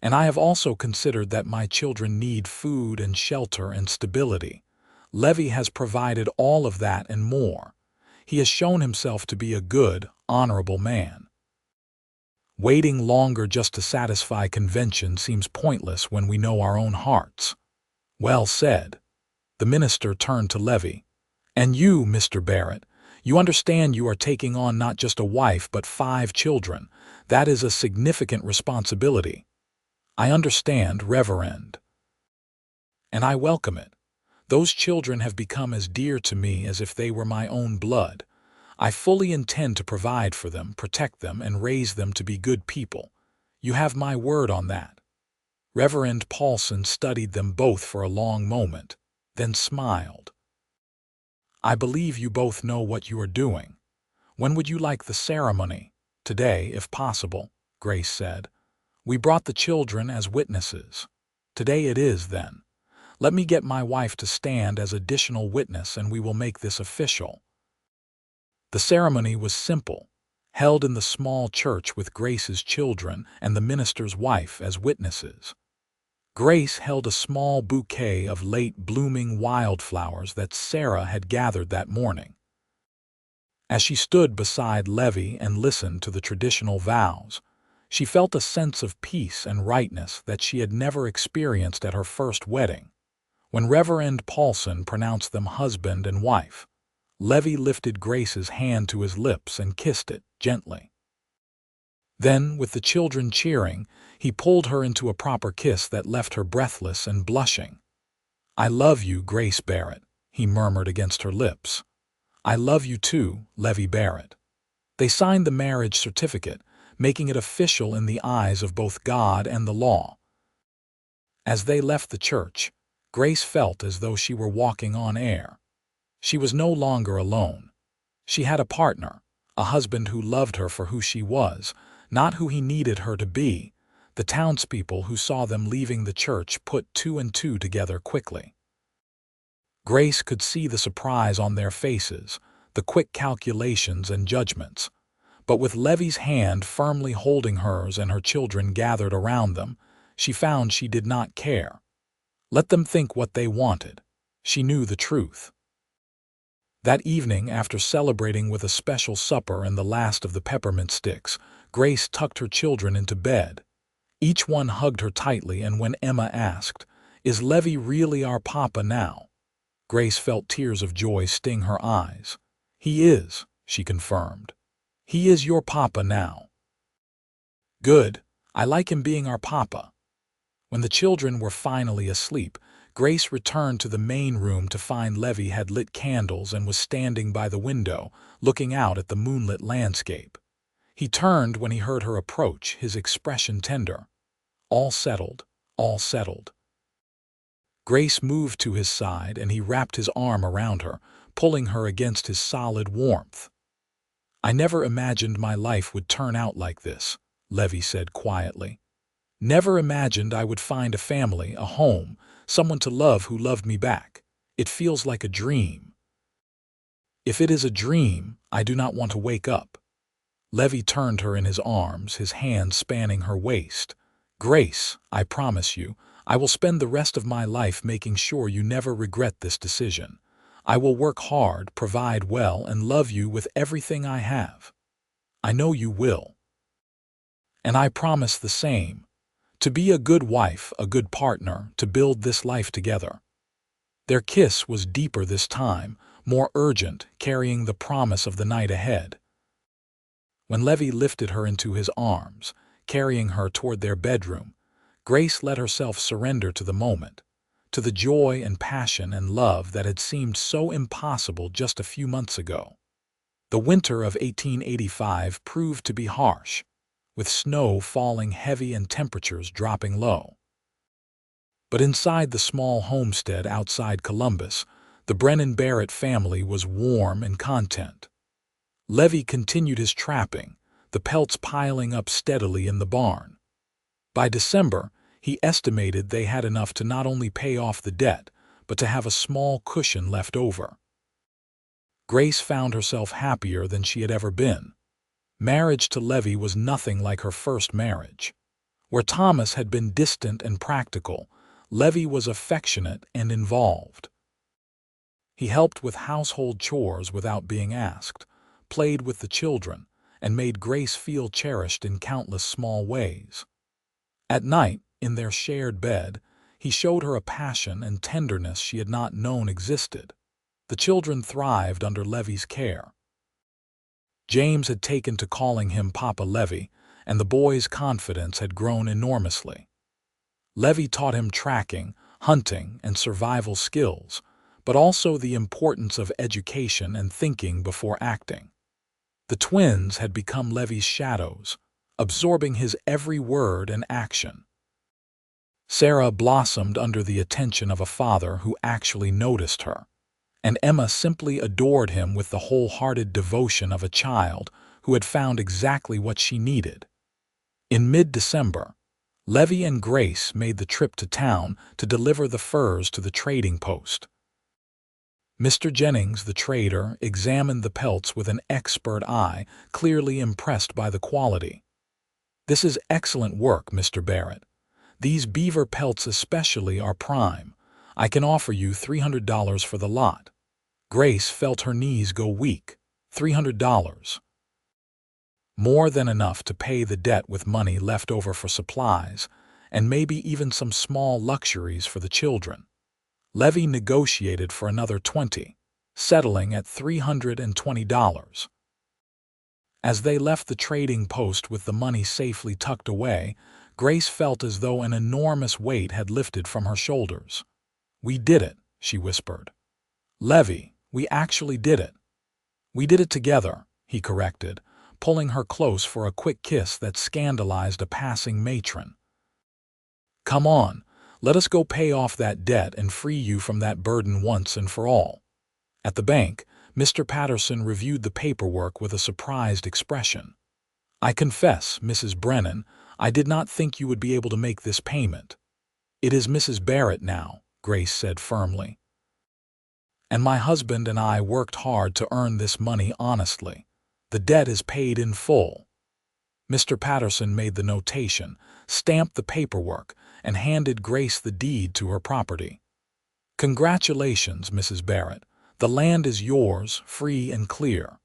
A: "And I have also considered that my children need food and shelter and stability. Levi has provided all of that and more. He has shown himself to be a good, honorable man. Waiting longer just to satisfy convention seems pointless when we know our own hearts." "Well said." The minister turned to Levi. "And you, Mr. Barrett, you understand you are taking on not just a wife but 5 children. That is a significant responsibility." "I understand, Reverend. And I welcome it. Those children have become as dear to me as if they were my own blood. I fully intend to provide for them, protect them, and raise them to be good people. You have my word on that." Reverend Paulson studied them both for a long moment, then smiled. "I believe you both know what you are doing. When would you like the ceremony?" "Today, if possible," Grace said. "We brought the children as witnesses. Today it is, then. Let me get my wife to stand as additional witness and we will make this official." The ceremony was simple, held in the small church with Grace's children and the minister's wife as witnesses. Grace held a small bouquet of late-blooming wildflowers that Sarah had gathered that morning. As she stood beside Levi and listened to the traditional vows, she felt a sense of peace and rightness that she had never experienced at her first wedding. When Reverend Paulson pronounced them husband and wife, Levi lifted Grace's hand to his lips and kissed it gently. Then, with the children cheering, he pulled her into a proper kiss that left her breathless and blushing. "I love you, Grace Barrett," he murmured against her lips. "I love you too, Levi Barrett." They signed the marriage certificate, making it official in the eyes of both God and the law. As they left the church, Grace felt as though she were walking on air. She was no longer alone. She had a partner, a husband who loved her for who she was, not who he needed her to be. The townspeople who saw them leaving the church put 2 and 2 together quickly. Grace could see the surprise on their faces, the quick calculations and judgments. But with Levi's hand firmly holding hers and her children gathered around them, she found she did not care. Let them think what they wanted. She knew the truth. That evening, after celebrating with a special supper and the last of the peppermint sticks, Grace tucked her children into bed. Each one hugged her tightly, and when Emma asked, "Is Levi really our papa now?" Grace felt tears of joy sting her eyes. "He is," she confirmed. "He is your papa now." "Good. I like him being our papa." When the children were finally asleep, Grace returned to the main room to find Levi had lit candles and was standing by the window, looking out at the moonlit landscape. He turned when he heard her approach, his expression tender. "All settled, all settled." Grace moved to his side and he wrapped his arm around her, pulling her against his solid warmth. "I never imagined my life would turn out like this," Levi said quietly. "Never imagined I would find a family, a home, someone to love who loved me back. It feels like a dream." "If it is a dream, I do not want to wake up." Levi turned her in his arms, his hands spanning her waist. "Grace, I promise you, I will spend the rest of my life making sure you never regret this decision. I will work hard, provide well, and love you with everything I have. I know you will. And I promise the same. To be a good wife, a good partner, to build this life together." Their kiss was deeper this time, more urgent, carrying the promise of the night ahead. When Levi lifted her into his arms, carrying her toward their bedroom, Grace let herself surrender to the moment, to the joy and passion and love that had seemed so impossible just a few months ago. The winter of 1885 proved to be harsh, with snow falling heavy and temperatures dropping low. But inside the small homestead outside Columbus, the Brennan Barrett family was warm and content. Levi continued his trapping, the pelts piling up steadily in the barn. By December, he estimated they had enough to not only pay off the debt, but to have a small cushion left over. Grace found herself happier than she had ever been. Marriage to Levi was nothing like her first marriage. Where Thomas had been distant and practical, Levi was affectionate and involved. He helped with household chores without being asked, played with the children, and made Grace feel cherished in countless small ways. At night, in their shared bed, he showed her a passion and tenderness she had not known existed. The children thrived under Levi's care. James had taken to calling him Papa Levi, and the boy's confidence had grown enormously. Levi taught him tracking, hunting, and survival skills, but also the importance of education and thinking before acting. The twins had become Levi's shadows, absorbing his every word and action. Sarah blossomed under the attention of a father who actually noticed her, and Emma simply adored him with the wholehearted devotion of a child who had found exactly what she needed. In mid-December, Levi and Grace made the trip to town to deliver the furs to the trading post. Mr. Jennings, the trader, examined the pelts with an expert eye, clearly impressed by the quality. "This is excellent work, Mr. Barrett. These beaver pelts especially are prime. I can offer you $300 for the lot." Grace felt her knees go weak. $300. More than enough to pay the debt with money left over for supplies, and maybe even some small luxuries for the children. Levi negotiated for another $20, settling at $320. As they left the trading post with the money safely tucked away, Grace felt as though an enormous weight had lifted from her shoulders. "We did it," she whispered. "Levi, we actually did it." "We did it together," he corrected, pulling her close for a quick kiss that scandalized a passing matron. "Come on, let us go pay off that debt and free you from that burden once and for all." At the bank, Mr. Patterson reviewed the paperwork with a surprised expression. "I confess, Mrs. Brennan, I did not think you would be able to make this payment." "It is Mrs. Barrett now," Grace said firmly. "And my husband and I worked hard to earn this money honestly. The debt is paid in full." Mr. Patterson made the notation, stamped the paperwork, and handed Grace the deed to her property. "Congratulations, Mrs. Barrett. The land is yours, free and clear."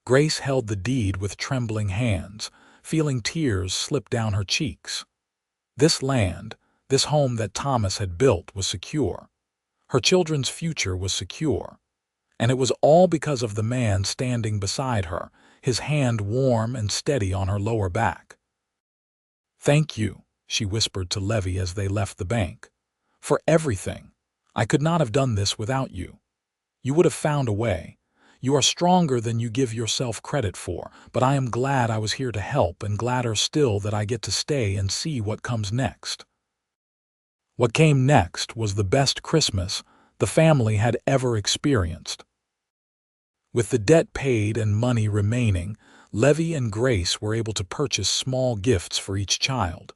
A: Grace held the deed with trembling hands, feeling tears slip down her cheeks. This land, this home that Thomas had built, was secure. Her children's future was secure. And it was all because of the man standing beside her, his hand warm and steady on her lower back. "Thank you," she whispered to Levi as they left the bank. "For everything. I could not have done this without you. You would have found a way. You are stronger than you give yourself credit for, but I am glad I was here to help, and gladder still that I get to stay and see what comes next." What came next was the best Christmas the family had ever experienced. With the debt paid and money remaining, Levi and Grace were able to purchase small gifts for each child.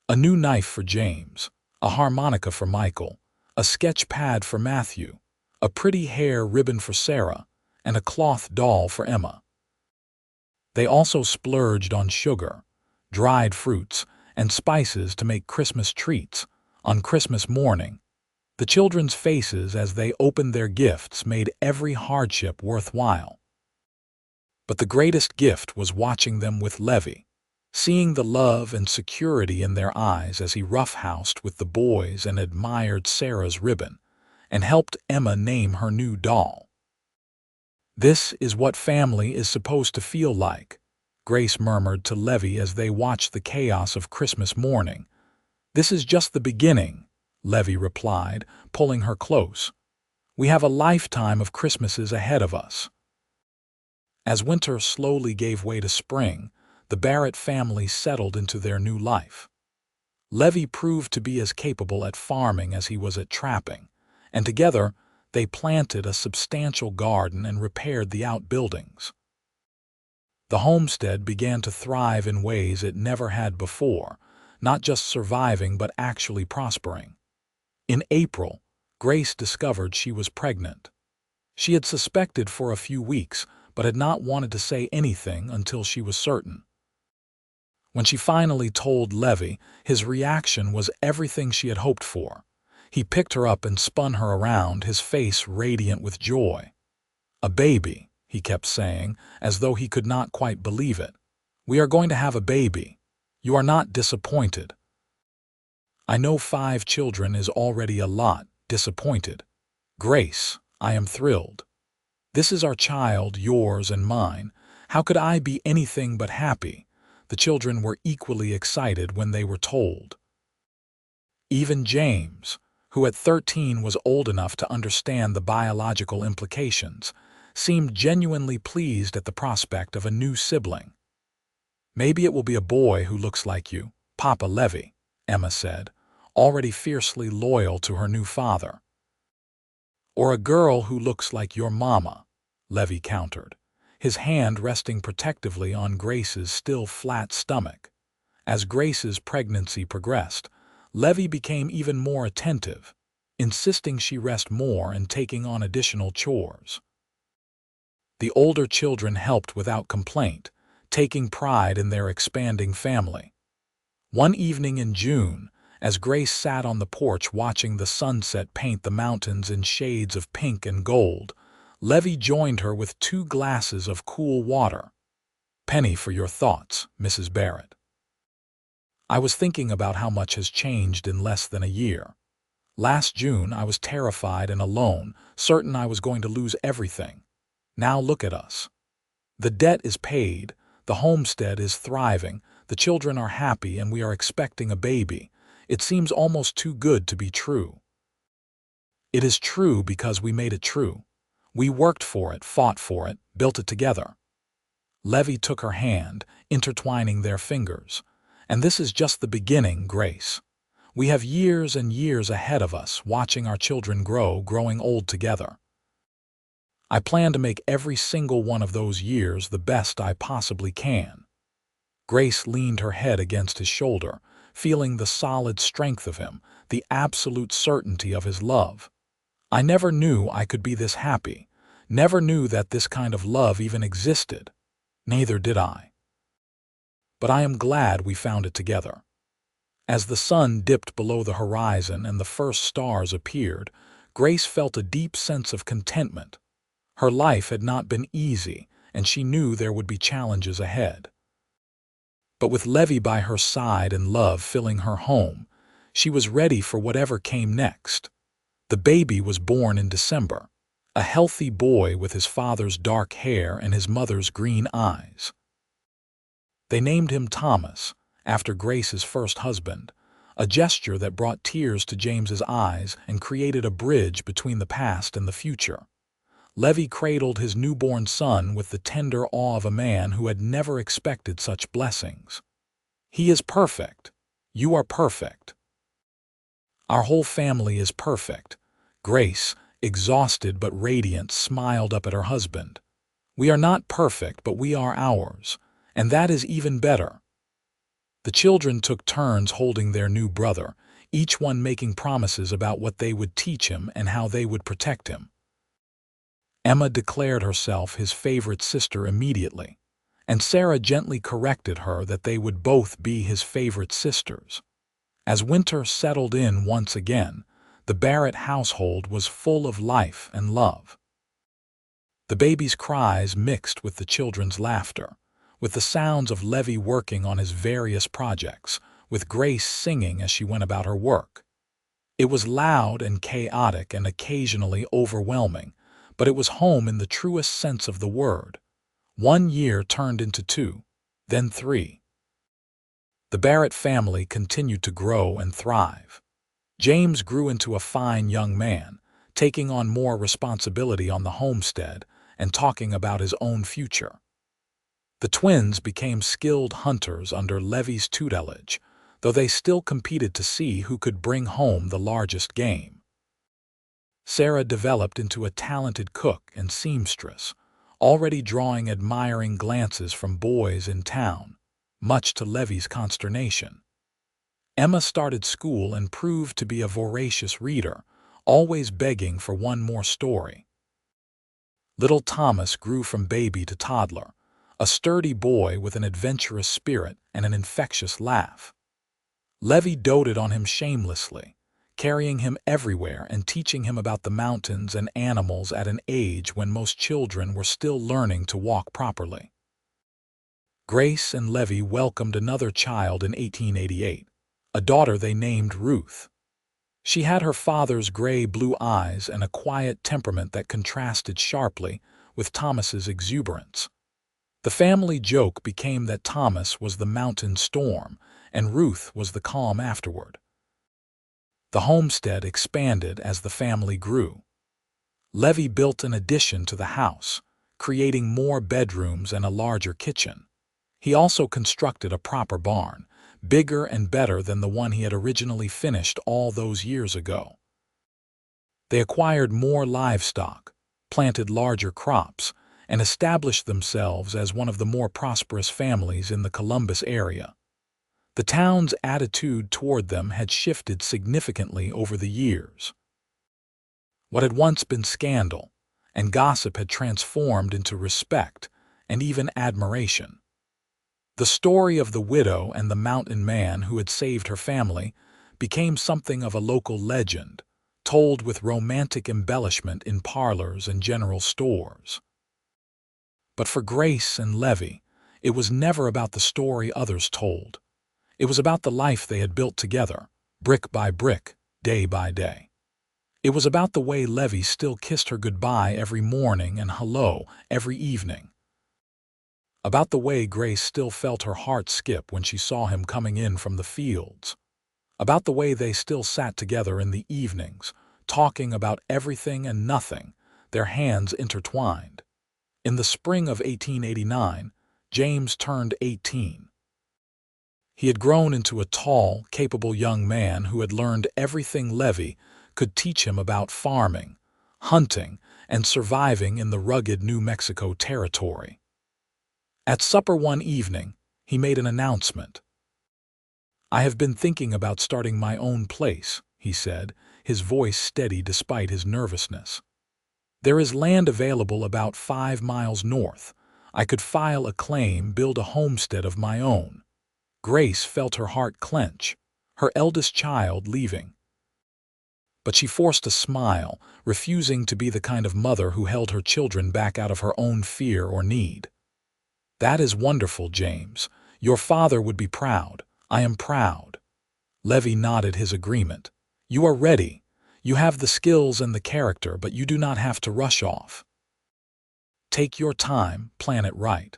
A: A new knife for James, a harmonica for Michael, a sketch pad for Matthew, a pretty hair ribbon for Sarah, and a cloth doll for Emma. They also splurged on sugar, dried fruits, and spices to make Christmas treats on Christmas morning. The children's faces as they opened their gifts made every hardship worthwhile. But the greatest gift was watching them with Levi, seeing the love and security in their eyes as he roughhoused with the boys and admired Sarah's ribbon, and helped Emma name her new doll. "This is what family is supposed to feel like," Grace murmured to Levi as they watched the chaos of Christmas morning. "This is just the beginning," Levi replied, pulling her close. "We have a lifetime of Christmases ahead of us." As winter slowly gave way to spring, the Barrett family settled into their new life. Levi proved to be as capable at farming as he was at trapping, and together they planted a substantial garden and repaired the outbuildings. The homestead began to thrive in ways it never had before, not just surviving but actually prospering. In April, Grace discovered she was pregnant. She had suspected for a few weeks, but had not wanted to say anything until she was certain. When she finally told Levi, his reaction was everything she had hoped for. He picked her up and spun her around, his face radiant with joy. "A baby," he kept saying, as though he could not quite believe it. "We are going to have a baby. You are not disappointed." "I know 5 children is already a lot. Disappointed. Grace, I am thrilled. This is our child, yours and mine. How could I be anything but happy?" The children were equally excited when they were told. Even James, who at 13 was old enough to understand the biological implications, seemed genuinely pleased at the prospect of a new sibling. "Maybe it will be a boy who looks like you, Papa Levi," Emma said, already fiercely loyal to her new father. "Or a girl who looks like your mama," Levi countered, his hand resting protectively on Grace's still flat stomach. As Grace's pregnancy progressed, Levi became even more attentive, insisting she rest more and taking on additional chores. The older children helped without complaint, taking pride in their expanding family. One evening in June, as Grace sat on the porch watching the sunset paint the mountains in shades of pink and gold, Levi joined her with 2 glasses of cool water. "Penny for your thoughts, Mrs. Barrett. I was thinking about how much has changed in less than a year. Last June I was terrified and alone, certain I was going to lose everything. Now look at us. The debt is paid, the homestead is thriving, the children are happy, and we are expecting a baby. It seems almost too good to be true." "It is true because we made it true. We worked for it, fought for it, built it together." Levi took her hand, intertwining their fingers. "And this is just the beginning, Grace. We have years and years ahead of us, watching our children grow, growing old together. I plan to make every single one of those years the best I possibly can." Grace leaned her head against his shoulder, feeling the solid strength of him, the absolute certainty of his love. "I never knew I could be this happy, never knew that this kind of love even existed. Neither did I. But I am glad we found it together." As the sun dipped below the horizon and the first stars appeared, Grace felt a deep sense of contentment. Her life had not been easy, and she knew there would be challenges ahead. But with Levi by her side and love filling her home, she was ready for whatever came next. The baby was born in December, a healthy boy with his father's dark hair and his mother's green eyes. They named him Thomas, after Grace's first husband, a gesture that brought tears to James's eyes and created a bridge between the past and the future. Levi cradled his newborn son with the tender awe of a man who had never expected such blessings. "He is perfect. You are perfect. Our whole family is perfect." Grace, exhausted but radiant, smiled up at her husband. "We are not perfect, but we are ours, and that is even better." The children took turns holding their new brother, each one making promises about what they would teach him and how they would protect him. Emma declared herself his favorite sister immediately, and Sarah gently corrected her that they would both be his favorite sisters. As winter settled in once again, the Barrett household was full of life and love. The baby's cries mixed with the children's laughter, with the sounds of Levi working on his various projects, with Grace singing as she went about her work. It was loud and chaotic and occasionally overwhelming, but it was home in the truest sense of the word. 1 year turned into 2, then 3. The Barrett family continued to grow and thrive. James grew into a fine young man, taking on more responsibility on the homestead and talking about his own future. The twins became skilled hunters under Levi's tutelage, though they still competed to see who could bring home the largest game. Sarah developed into a talented cook and seamstress, already drawing admiring glances from boys in town, much to Levi's consternation. Emma started school and proved to be a voracious reader, always begging for one more story. Little Thomas grew from baby to toddler, a sturdy boy with an adventurous spirit and an infectious laugh. Levi doted on him shamelessly, carrying him everywhere and teaching him about the mountains and animals at an age when most children were still learning to walk properly. Grace and Levi welcomed another child in 1888, a daughter they named Ruth. She had her father's gray-blue eyes and a quiet temperament that contrasted sharply with Thomas's exuberance. The family joke became that Thomas was the mountain storm and Ruth was the calm afterward. The homestead expanded as the family grew. Levi built an addition to the house, creating more bedrooms and a larger kitchen. He also constructed a proper barn, bigger and better than the one he had originally finished all those years ago. They acquired more livestock, planted larger crops, and established themselves as one of the more prosperous families in the Columbus area. The town's attitude toward them had shifted significantly over the years. What had once been scandal and gossip had transformed into respect and even admiration. The story of the widow and the mountain man who had saved her family became something of a local legend, told with romantic embellishment in parlors and general stores. But for Grace and Levi, it was never about the story others told. It was about the life they had built together, brick by brick, day by day. It was about the way Levi still kissed her goodbye every morning and hello every evening. About the way Grace still felt her heart skip when she saw him coming in from the fields. About the way they still sat together in the evenings, talking about everything and nothing, their hands intertwined. In the spring of 1889, James turned 18. He had grown into a tall, capable young man who had learned everything Levi could teach him about farming, hunting, and surviving in the rugged New Mexico territory. At supper one evening, he made an announcement. "I have been thinking about starting my own place," he said, his voice steady despite his nervousness. "There is land available about 5 miles north. I could file a claim, build a homestead of my own." Grace felt her heart clench, her eldest child leaving. but she forced a smile, refusing to be the kind of mother who held her children back out of her own fear or need. "That is wonderful, James. Your father would be proud. I am proud." Levi nodded his agreement. "You are ready. You have the skills and the character, but you do not have to rush off. Take your time, plan it right.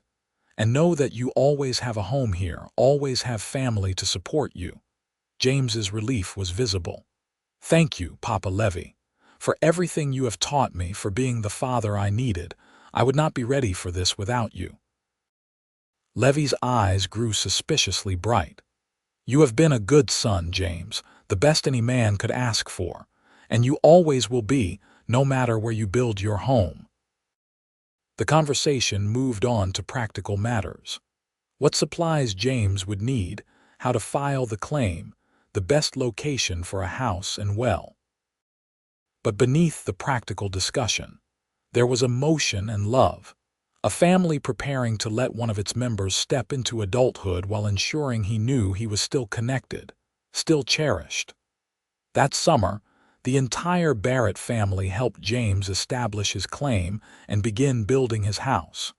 A: And know that you always have a home here, always have family to support you." James's relief was visible. "Thank you, Papa Levi, for everything you have taught me, for being the father I needed. I would not be ready for this without you." Levi's eyes grew suspiciously bright. "You have been a good son, James, the best any man could ask for, and you always will be, no matter where you build your home." The conversation moved on to practical matters. What supplies James would need, how to file the claim, the best location for a house and well. But beneath the practical discussion, there was emotion and love. A family preparing to let one of its members step into adulthood while ensuring he knew he was still connected, still cherished. That summer, the entire Barrett family helped James establish his claim and begin building his house.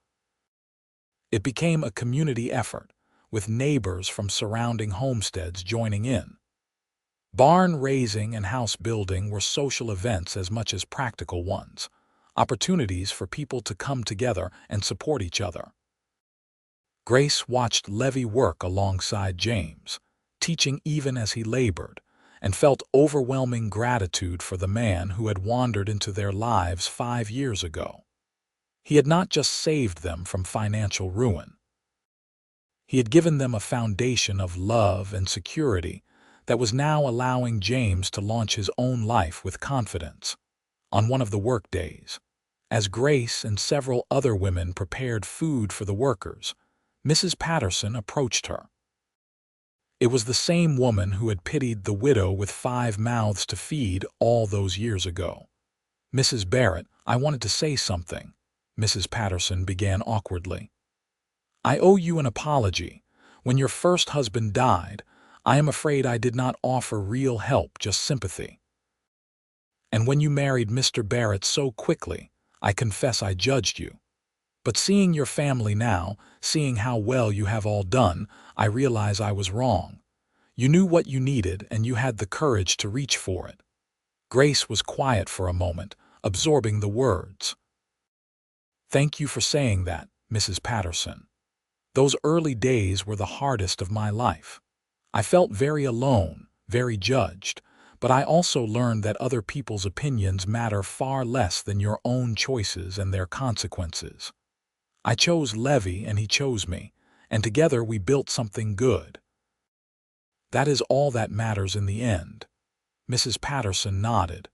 A: It became a community effort, with neighbors from surrounding homesteads joining in. Barn raising and house building were social events as much as practical ones, opportunities for people to come together and support each other. Grace watched Levi work alongside James, teaching even as he labored, and felt overwhelming gratitude for the man who had wandered into their lives 5 years ago. He had not just saved them from financial ruin. He had given them a foundation of love and security that was now allowing James to launch his own life with confidence. On one of the work days, as Grace and several other women prepared food for the workers, Mrs. Patterson approached her. It was the same woman who had pitied the widow with 5 mouths to feed all those years ago. "Mrs. Barrett, I wanted to say something," Mrs. Patterson began awkwardly. "I owe you an apology. When your first husband died, I am afraid I did not offer real help, just sympathy. And when you married Mr. Barrett so quickly, I confess I judged you. But seeing your family now, seeing how well you have all done, I realize I was wrong. You knew what you needed and you had the courage to reach for it." Grace was quiet for a moment, absorbing the words. "Thank you for saying that, Mrs. Patterson. Those early days were the hardest of my life. I felt very alone, very judged, but I also learned that other people's opinions matter far less than your own choices and their consequences. I chose Levi and he chose me, and together we built something good. That is all that matters in the end." Mrs. Patterson nodded.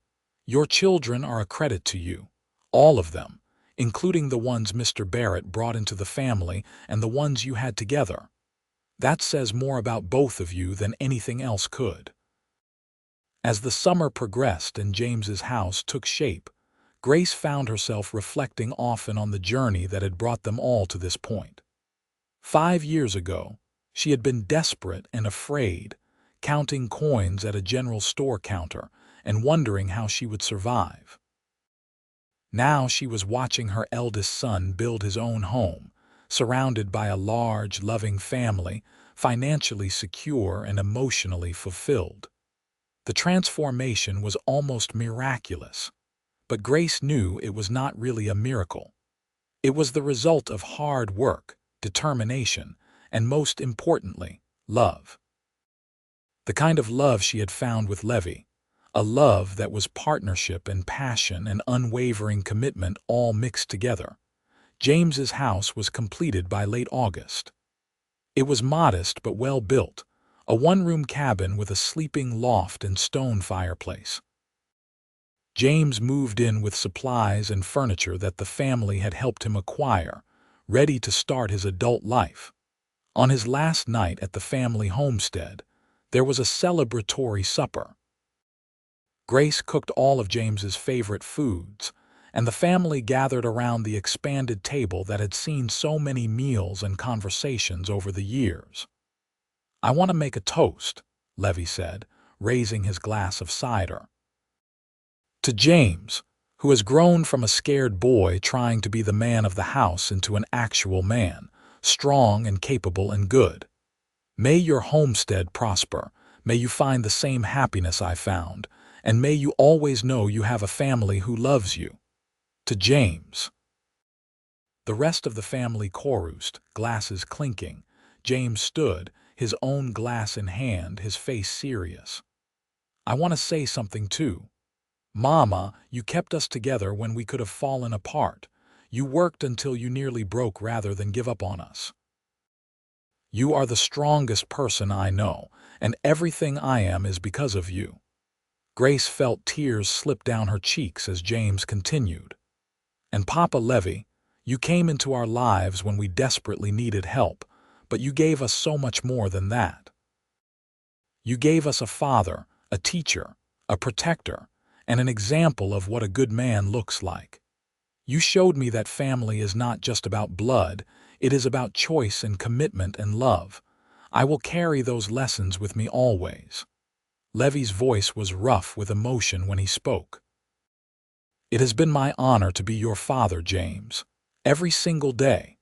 A: "Your children are a credit to you, all of them, including the ones Mr. Barrett brought into the family and the ones you had together. That says more about both of you than anything else could." As the summer progressed and James's house took shape, Grace found herself reflecting often on the journey that had brought them all to this point. 5 years ago, she had been desperate and afraid, counting coins at a general store counter and wondering how she would survive. Now she was watching her eldest son build his own home, surrounded by a large, loving family, financially secure and emotionally fulfilled. The transformation was almost miraculous, but Grace knew it was not really a miracle. It was the result of hard work, determination, and most importantly, love. The kind of love she had found with Levi, a love that was partnership and passion and unwavering commitment all mixed together. James's house was completed by late August. It was modest but well built, a one-room cabin with a sleeping loft and stone fireplace. James moved in with supplies and furniture that the family had helped him acquire, ready to start his adult life. On his last night at the family homestead, there was a celebratory supper. Grace cooked all of James's favorite foods, and the family gathered around the expanded table that had seen so many meals and conversations over the years. "I want to make a toast," Levi said, raising his glass of cider. To James, who has grown from a scared boy trying to be the man of the house into an actual man, strong and capable and good. May your homestead prosper, may you find the same happiness I found, and may you always know you have a family who loves you. To James. The rest of the family chorused, glasses clinking. James stood, his own glass in hand, his face serious. I want to say something too. Mama, you kept us together when we could have fallen apart. You worked until you nearly broke rather than give up on us. You are the strongest person I know, and everything I am is because of you. Grace felt tears slip down her cheeks as James continued. And Papa Levi, you came into our lives when we desperately needed help, but you gave us so much more than that. You gave us a father, a teacher, a protector, and an example of what a good man looks like. You showed me that family is not just about blood, it is about choice and commitment and love. I will carry those lessons with me always. Levi's voice was rough with emotion when he spoke. It has been my honor to be your father, James, every single day.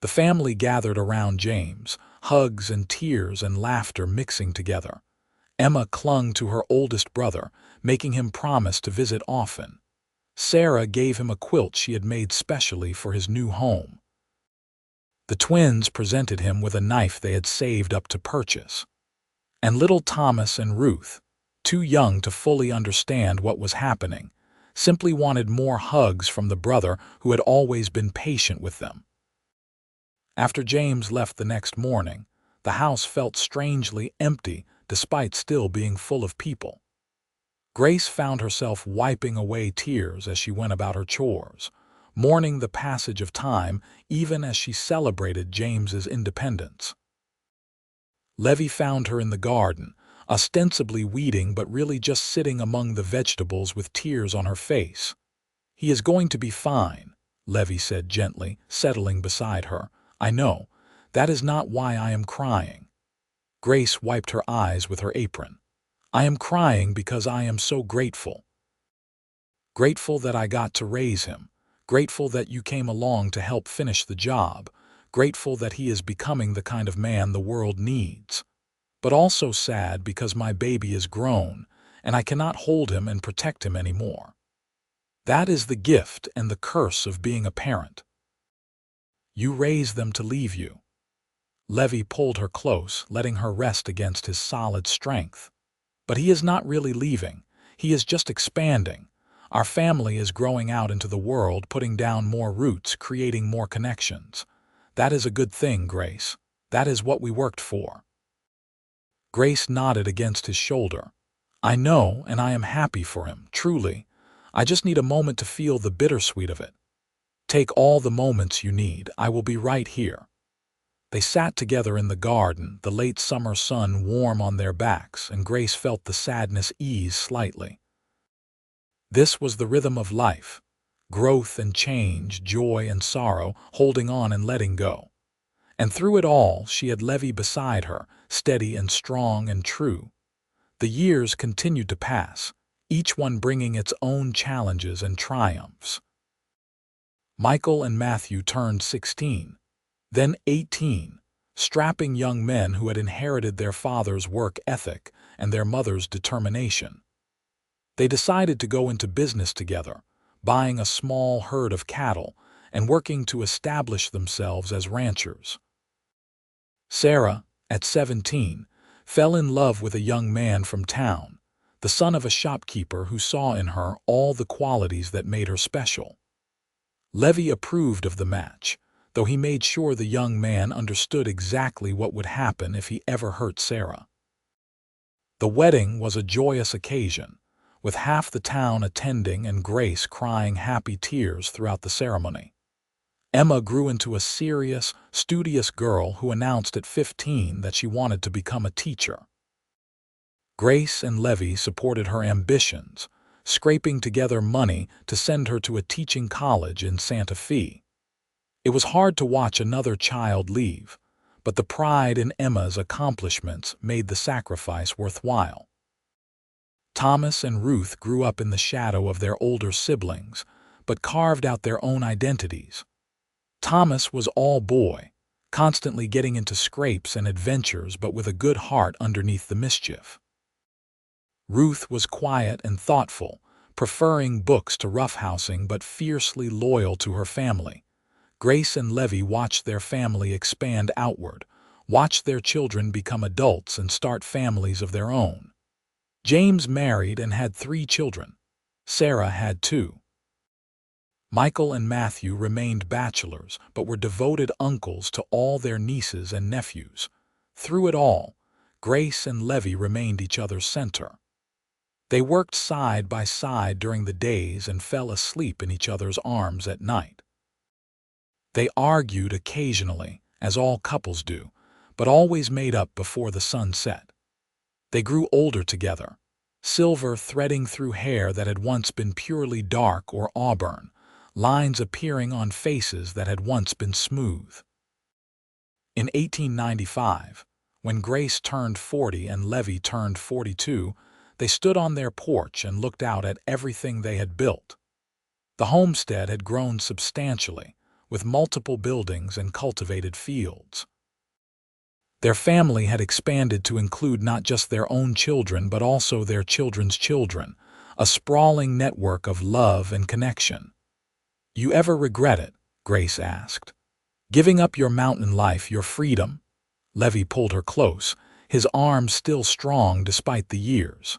A: The family gathered around James, hugs and tears and laughter mixing together. Emma clung to her oldest brother, making him promise to visit often. Sarah gave him a quilt she had made specially for his new home. The twins presented him with a knife they had saved up to purchase. And little Thomas and Ruth, too young to fully understand what was happening, simply wanted more hugs from the brother who had always been patient with them. After James left the next morning, the house felt strangely empty despite still being full of people. Grace found herself wiping away tears as she went about her chores, mourning the passage of time even as she celebrated James's independence. Levi found her in the garden, ostensibly weeding but really just sitting among the vegetables with tears on her face. He is going to be fine, Levi said gently, settling beside her. I know. That is not why I am crying. Grace wiped her eyes with her apron. I am crying because I am so grateful. Grateful that I got to raise him. Grateful that you came along to help finish the job. Grateful that he is becoming the kind of man the world needs. But also sad because my baby is grown, and I cannot hold him and protect him anymore. That is the gift and the curse of being a parent. You raise them to leave you. Levi pulled her close, letting her rest against his solid strength. But he is not really leaving. He is just expanding. Our family is growing out into the world, putting down more roots, creating more connections. That is a good thing, Grace. That is what we worked for. Grace nodded against his shoulder. I know, and I am happy for him, truly. I just need a moment to feel the bittersweet of it. Take all the moments you need. I will be right here. They sat together in the garden, the late summer sun warm on their backs, and Grace felt the sadness ease slightly. This was the rhythm of life. Growth and change, joy and sorrow, holding on and letting go. And through it all, she had Levi beside her, steady and strong and true. The years continued to pass, each one bringing its own challenges and triumphs. Michael and Matthew turned 16, then 18, strapping young men who had inherited their father's work ethic and their mother's determination. They decided to go into business together, buying a small herd of cattle and working to establish themselves as ranchers. Sarah, at 17, fell in love with a young man from town, the son of a shopkeeper who saw in her all the qualities that made her special. Levi approved of the match, though he made sure the young man understood exactly what would happen if he ever hurt Sarah. The wedding was a joyous occasion, with half the town attending and Grace crying happy tears throughout the ceremony. Emma grew into a serious, studious girl who announced at 15 that she wanted to become a teacher. Grace and Levi supported her ambitions, scraping together money to send her to a teaching college in Santa Fe. It was hard to watch another child leave, but the pride in Emma's accomplishments made the sacrifice worthwhile. Thomas and Ruth grew up in the shadow of their older siblings, but carved out their own identities. Thomas was all boy, constantly getting into scrapes and adventures but with a good heart underneath the mischief. Ruth was quiet and thoughtful, preferring books to roughhousing but fiercely loyal to her family. Grace and Levi watched their family expand outward, watched their children become adults and start families of their own. James married and had 3 children. Sarah had 2. Michael and Matthew remained bachelors but were devoted uncles to all their nieces and nephews. Through it all, Grace and Levi remained each other's center. They worked side by side during the days and fell asleep in each other's arms at night. They argued occasionally, as all couples do, but always made up before the sun set. They grew older together, silver threading through hair that had once been purely dark or auburn, lines appearing on faces that had once been smooth. In 1895, when Grace turned 40 and Levi turned 42, they stood on their porch and looked out at everything they had built. The homestead had grown substantially, with multiple buildings and cultivated fields. Their family had expanded to include not just their own children but also their children's children, a sprawling network of love and connection. "You ever regret it?" Grace asked. "Giving up your mountain life, your freedom?" Levi pulled her close, his arms still strong despite the years.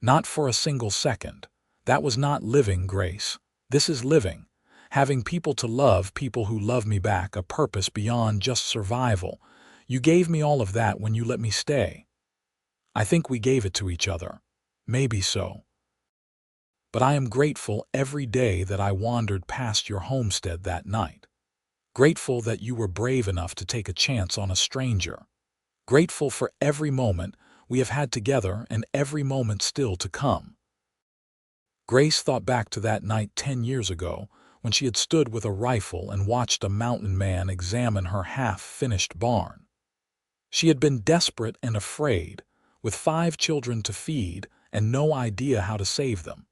A: "Not for a single second. That was not living, Grace. This is living. Having people to love, people who love me back, a purpose beyond just survival. You gave me all of that when you let me stay. I think we gave it to each other. Maybe so. But I am grateful every day that I wandered past your homestead that night. Grateful that you were brave enough to take a chance on a stranger. Grateful for every moment we have had together and every moment still to come." Grace thought back to that night 10 years ago when she had stood with a rifle and watched a mountain man examine her half-finished barn. She had been desperate and afraid, with 5 children to feed and no idea how to save them.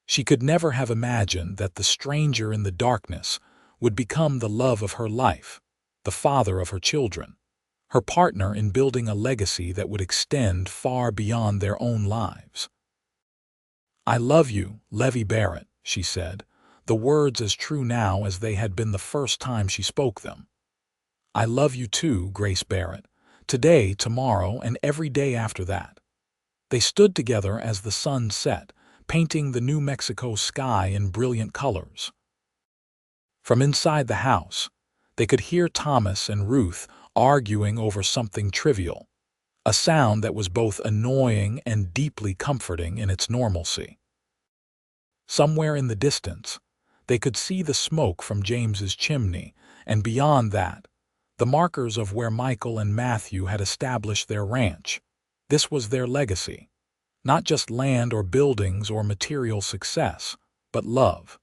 A: She could never have imagined that the stranger in the darkness would become the love of her life, the father of her children, her partner in building a legacy that would extend far beyond their own lives. "I love you, Levi Barrett," she said, the words as true now as they had been the first time she spoke them. "I love you too, Grace Barrett, today, tomorrow, and every day after that." They stood together as the sun set, painting the New Mexico sky in brilliant colors. From inside the house, they could hear Thomas and Ruth arguing over something trivial, a sound that was both annoying and deeply comforting in its normalcy. Somewhere in the distance, they could see the smoke from James's chimney, and beyond that, the markers of where Michael and Matthew had established their ranch. This was their legacy. Not just land or buildings or material success, but love.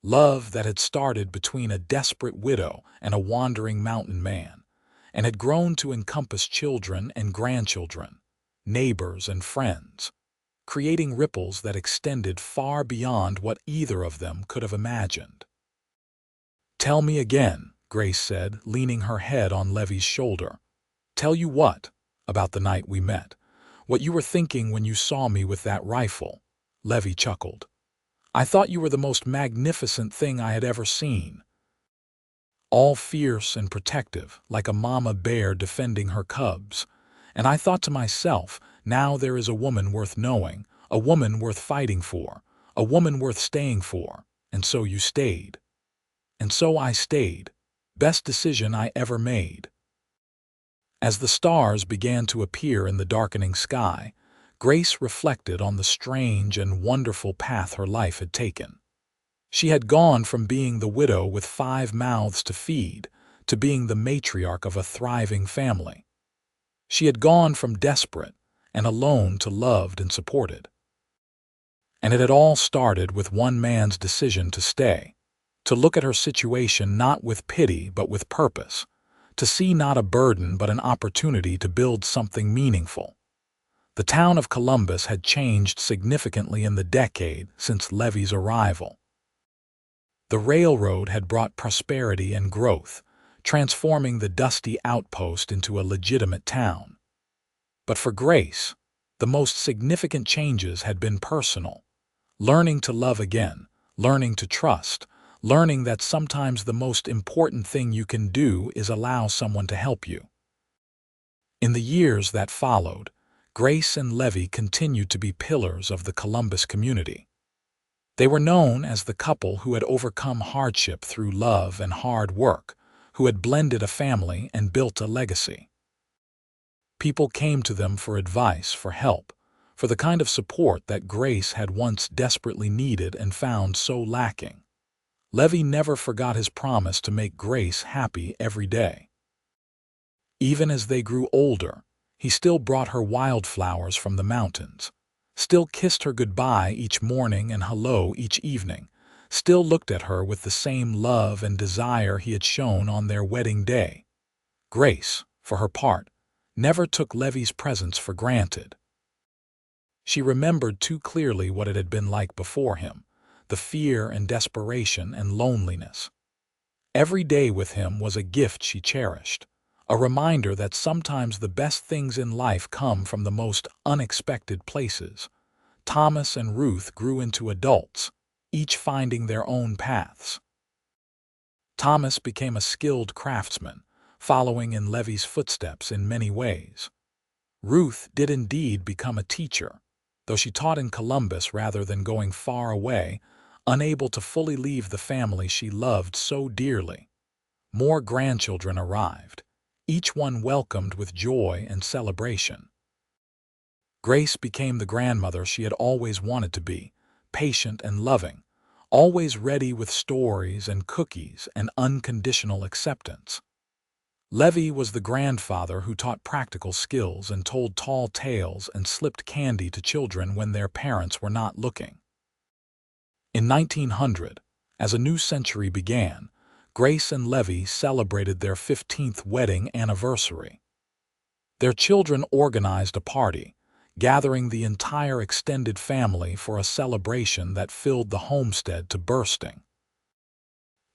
A: Love that had started between a desperate widow and a wandering mountain man, and had grown to encompass children and grandchildren, neighbors and friends, creating ripples that extended far beyond what either of them could have imagined. "Tell me again," Grace said, leaning her head on Levi's shoulder. "Tell you what? About the night we met. What you were thinking when you saw me with that rifle." Levi chuckled. "I thought you were the most magnificent thing I had ever seen. All fierce and protective, like a mama bear defending her cubs. And I thought to myself, now there is a woman worth knowing, a woman worth fighting for, a woman worth staying for, and so you stayed. And so I stayed. Best decision I ever made." As the stars began to appear in the darkening sky, Grace reflected on the strange and wonderful path her life had taken. She had gone from being the widow with 5 mouths to feed to being the matriarch of a thriving family. She had gone from desperate and alone to loved and supported. And it had all started with one man's decision to stay, to look at her situation not with pity but with purpose, to see not a burden but an opportunity to build something meaningful. The town of Columbus had changed significantly in the decade since Levi's arrival. The railroad had brought prosperity and growth, transforming the dusty outpost into a legitimate town. But for Grace, the most significant changes had been personal. Learning to love again, learning to trust, learning that sometimes the most important thing you can do is allow someone to help you. In the years that followed, Grace and Levi continued to be pillars of the Columbus community. They were known as the couple who had overcome hardship through love and hard work, who had blended a family and built a legacy. People came to them for advice, for help, for the kind of support that Grace had once desperately needed and found so lacking. Levi never forgot his promise to make Grace happy every day. Even as they grew older, he still brought her wildflowers from the mountains, still kissed her goodbye each morning and hello each evening, still looked at her with the same love and desire he had shown on their wedding day. Grace, for her part, never took Levi's presence for granted. She remembered too clearly what it had been like before him, the fear and desperation and loneliness. Every day with him was a gift she cherished, a reminder that sometimes the best things in life come from the most unexpected places. Thomas and Ruth grew into adults, each finding their own paths. Thomas became a skilled craftsman, following in Levi's footsteps in many ways. Ruth did indeed become a teacher, though she taught in Columbus rather than going far away, unable to fully leave the family she loved so dearly. More grandchildren arrived, each one welcomed with joy and celebration. Grace became the grandmother she had always wanted to be, patient and loving, always ready with stories and cookies and unconditional acceptance. Levi was the grandfather who taught practical skills and told tall tales and slipped candy to children when their parents were not looking. In 1900, as a new century began, Grace and Levi celebrated their 15th wedding anniversary. Their children organized a party, gathering the entire extended family for a celebration that filled the homestead to bursting.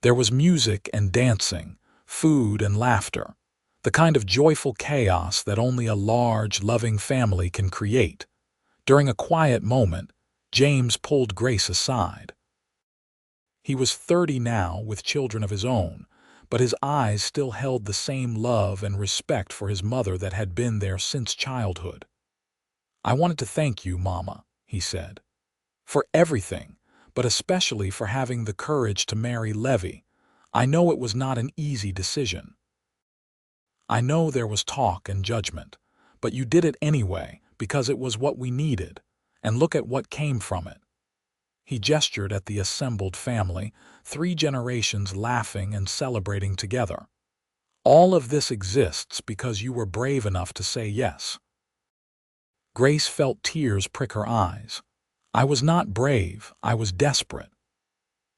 A: There was music and dancing, food and laughter, the kind of joyful chaos that only a large, loving family can create. During a quiet moment, James pulled Grace aside. He was 30 now with children of his own, but his eyes still held the same love and respect for his mother that had been there since childhood. "I wanted to thank you, Mama," he said, "for everything, but especially for having the courage to marry Levi. I know it was not an easy decision. I know there was talk and judgment, but you did it anyway because it was what we needed, and look at what came from it." He gestured at the assembled family, 3 generations laughing and celebrating together. "All of this exists because you were brave enough to say yes." Grace felt tears prick her eyes. "I was not brave, I was desperate."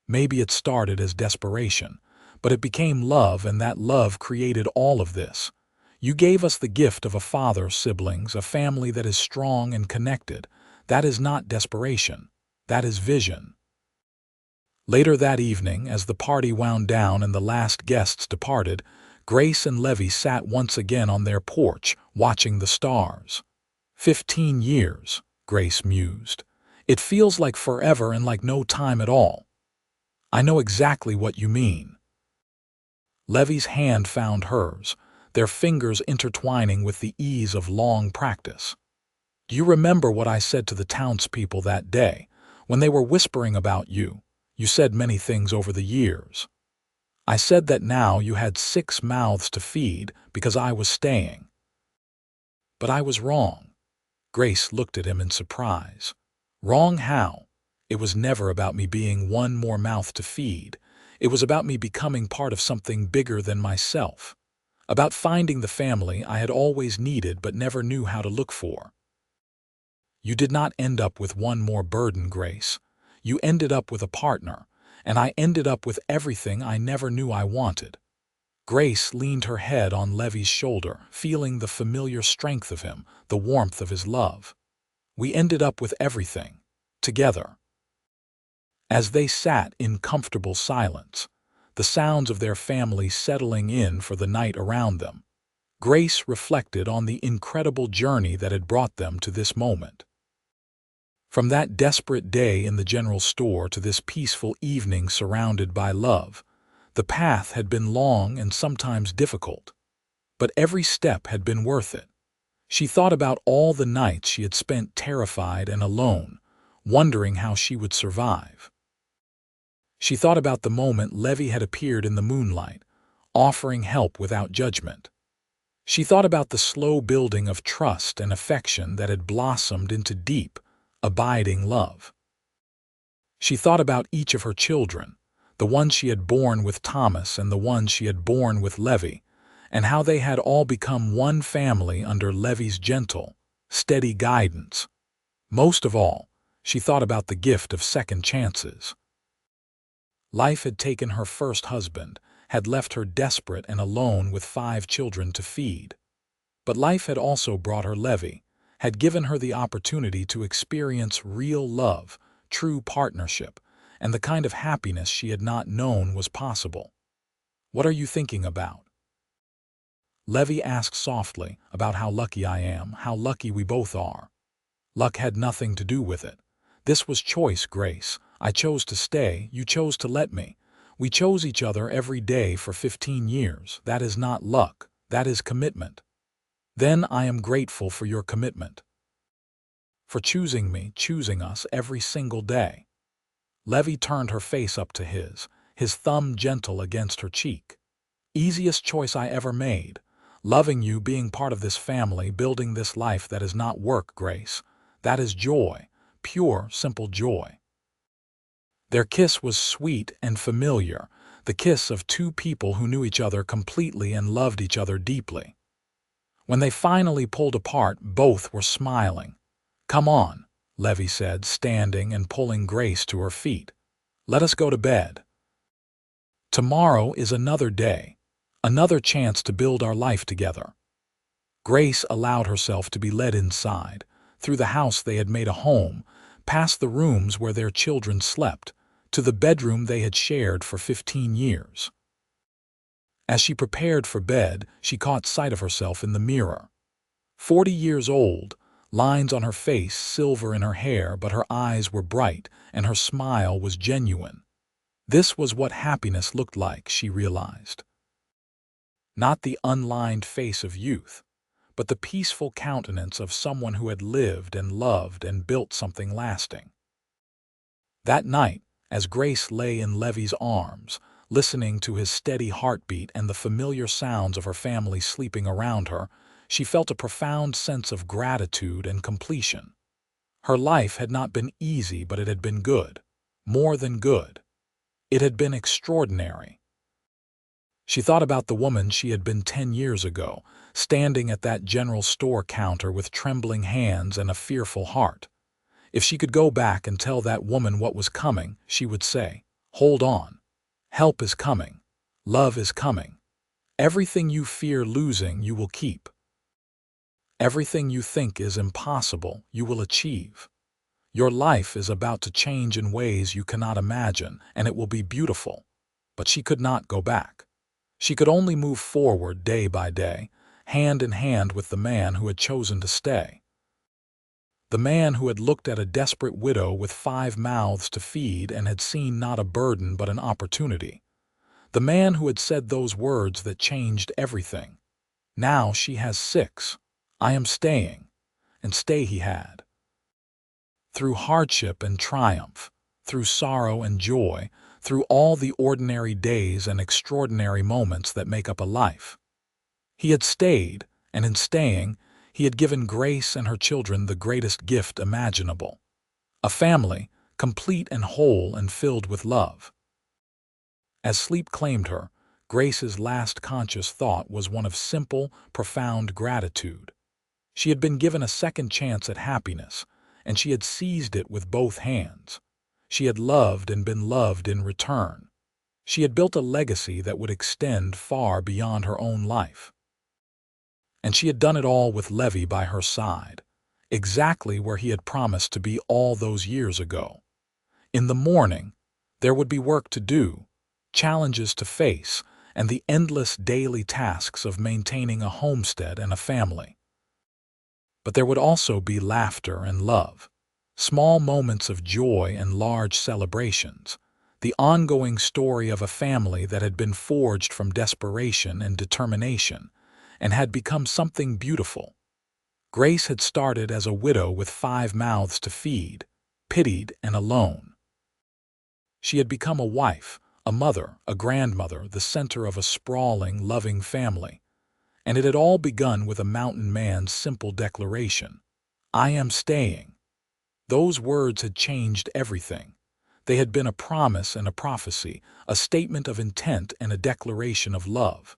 A: Maybe it started as desperation, but it became love, and that love created all of this. You gave us the gift of a father, siblings, a family that is strong and connected. That is not desperation. That is vision. Later that evening, as the party wound down and the last guests departed, Grace and Levi sat once again on their porch, watching the stars. 15 years, Grace mused. It feels like forever and like no time at all. "I know exactly what you mean." Levi's hand found hers, their fingers intertwining with the ease of long practice. "Do you remember what I said to the townspeople that day, when they were whispering about you? You said many things over the years. I said that now you had 6 mouths to feed because I was staying. But I was wrong." Grace looked at him in surprise. "Wrong how? It was never about me being one more mouth to feed. It was about me becoming part of something bigger than myself. About finding the family I had always needed but never knew how to look for." "You did not end up with one more burden, Grace. You ended up with a partner, and I ended up with everything I never knew I wanted." Grace leaned her head on Levi's shoulder, feeling the familiar strength of him, the warmth of his love. We ended up with everything, together. As they sat in comfortable silence, the sounds of their family settling in for the night around them, Grace reflected on the incredible journey that had brought them to this moment. From that desperate day in the general store to this peaceful evening surrounded by love, the path had been long and sometimes difficult, but every step had been worth it. She thought about all the nights she had spent terrified and alone, wondering how she would survive. She thought about the moment Levi had appeared in the moonlight, offering help without judgment. She thought about the slow building of trust and affection that had blossomed into deep, abiding love. She thought about each of her children, the one she had borne with Thomas and the one she had borne with Levi, and how they had all become one family under Levi's gentle, steady guidance. Most of all, she thought about the gift of second chances. Life had taken her first husband, had left her desperate and alone with 5 children to feed. But life had also brought her Levi, had given her the opportunity to experience real love, true partnership, and the kind of happiness she had not known was possible. "What are you thinking about?" Levi asked softly. "About how lucky I am, how lucky we both are." "Luck had nothing to do with it. This was choice, Grace. I chose to stay, you chose to let me. We chose each other every day for 15 years. That is not luck, that is commitment. Then I am grateful for your commitment. For choosing me, choosing us every single day." Levi turned her face up to his thumb gentle against her cheek. "Easiest choice I ever made. Loving you, being part of this family, building this life that is not work, Grace. That is joy, pure, simple joy." Their kiss was sweet and familiar, the kiss of 2 people who knew each other completely and loved each other deeply. When they finally pulled apart, both were smiling. "Come on," Levi said, standing and pulling Grace to her feet. "Let us go to bed. Tomorrow is another day, another chance to build our life together." Grace allowed herself to be led inside, through the house they had made a home, past the rooms where their children slept, to the bedroom they had shared for 15 years. As she prepared for bed, she caught sight of herself in the mirror. 40 years old, lines on her face, silver in her hair, but her eyes were bright and her smile was genuine. This was what happiness looked like, she realized. Not the unlined face of youth, but the peaceful countenance of someone who had lived and loved and built something lasting. That night, as Grace lay in Levi's arms, listening to his steady heartbeat and the familiar sounds of her family sleeping around her, she felt a profound sense of gratitude and completion. Her life had not been easy, but it had been good. More than good. It had been extraordinary. She thought about the woman she had been 10 years ago, standing at that general store counter with trembling hands and a fearful heart. If she could go back and tell that woman what was coming, she would say, "Hold on. Help is coming. Love is coming. Everything you fear losing, you will keep. Everything you think is impossible, you will achieve. Your life is about to change in ways you cannot imagine, and it will be beautiful." But she could not go back. She could only move forward day by day, hand in hand with the man who had chosen to stay. The man who had looked at a desperate widow with 5 mouths to feed and had seen not a burden but an opportunity. The man who had said those words that changed everything. Now she has 6. "I am staying." And stay he had. Through hardship and triumph, through sorrow and joy, through all the ordinary days and extraordinary moments that make up a life. He had stayed, and in staying, he had given Grace and her children the greatest gift imaginable. A family, complete and whole and filled with love. As sleep claimed her, Grace's last conscious thought was one of simple, profound gratitude. She had been given a second chance at happiness, and she had seized it with both hands. She had loved and been loved in return. She had built a legacy that would extend far beyond her own life. And she had done it all with Levi by her side, exactly where he had promised to be all those years ago. In the morning, there would be work to do, challenges to face, and the endless daily tasks of maintaining a homestead and a family. But there would also be laughter and love, small moments of joy and large celebrations, the ongoing story of a family that had been forged from desperation and determination and had become something beautiful. Grace had started as a widow with 5 mouths to feed, pitied and alone. She had become a wife, a mother, a grandmother, the center of a sprawling, loving family. And it had all begun with a mountain man's simple declaration, "I am staying." Those words had changed everything. They had been a promise and a prophecy, a statement of intent and a declaration of love.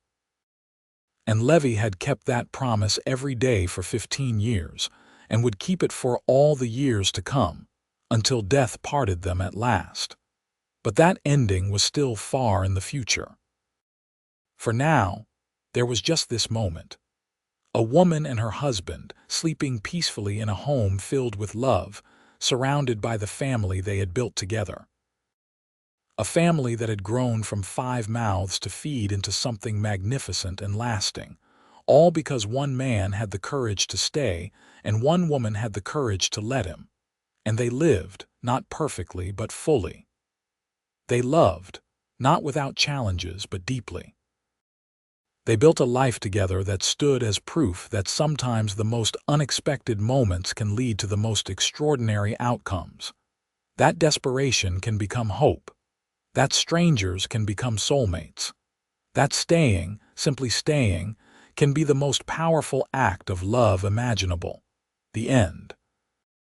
A: And Levi had kept that promise every day for 15 years, and would keep it for all the years to come, until death parted them at last. But that ending was still far in the future. For now, there was just this moment. A woman and her husband sleeping peacefully in a home filled with love, surrounded by the family they had built together. A family that had grown from 5 mouths to feed into something magnificent and lasting, all because one man had the courage to stay and one woman had the courage to let him. And they lived, not perfectly but fully. They loved, not without challenges but deeply. They built a life together that stood as proof that sometimes the most unexpected moments can lead to the most extraordinary outcomes. That desperation can become hope. That strangers can become soulmates. That staying, simply staying, can be the most powerful act of love imaginable. The end.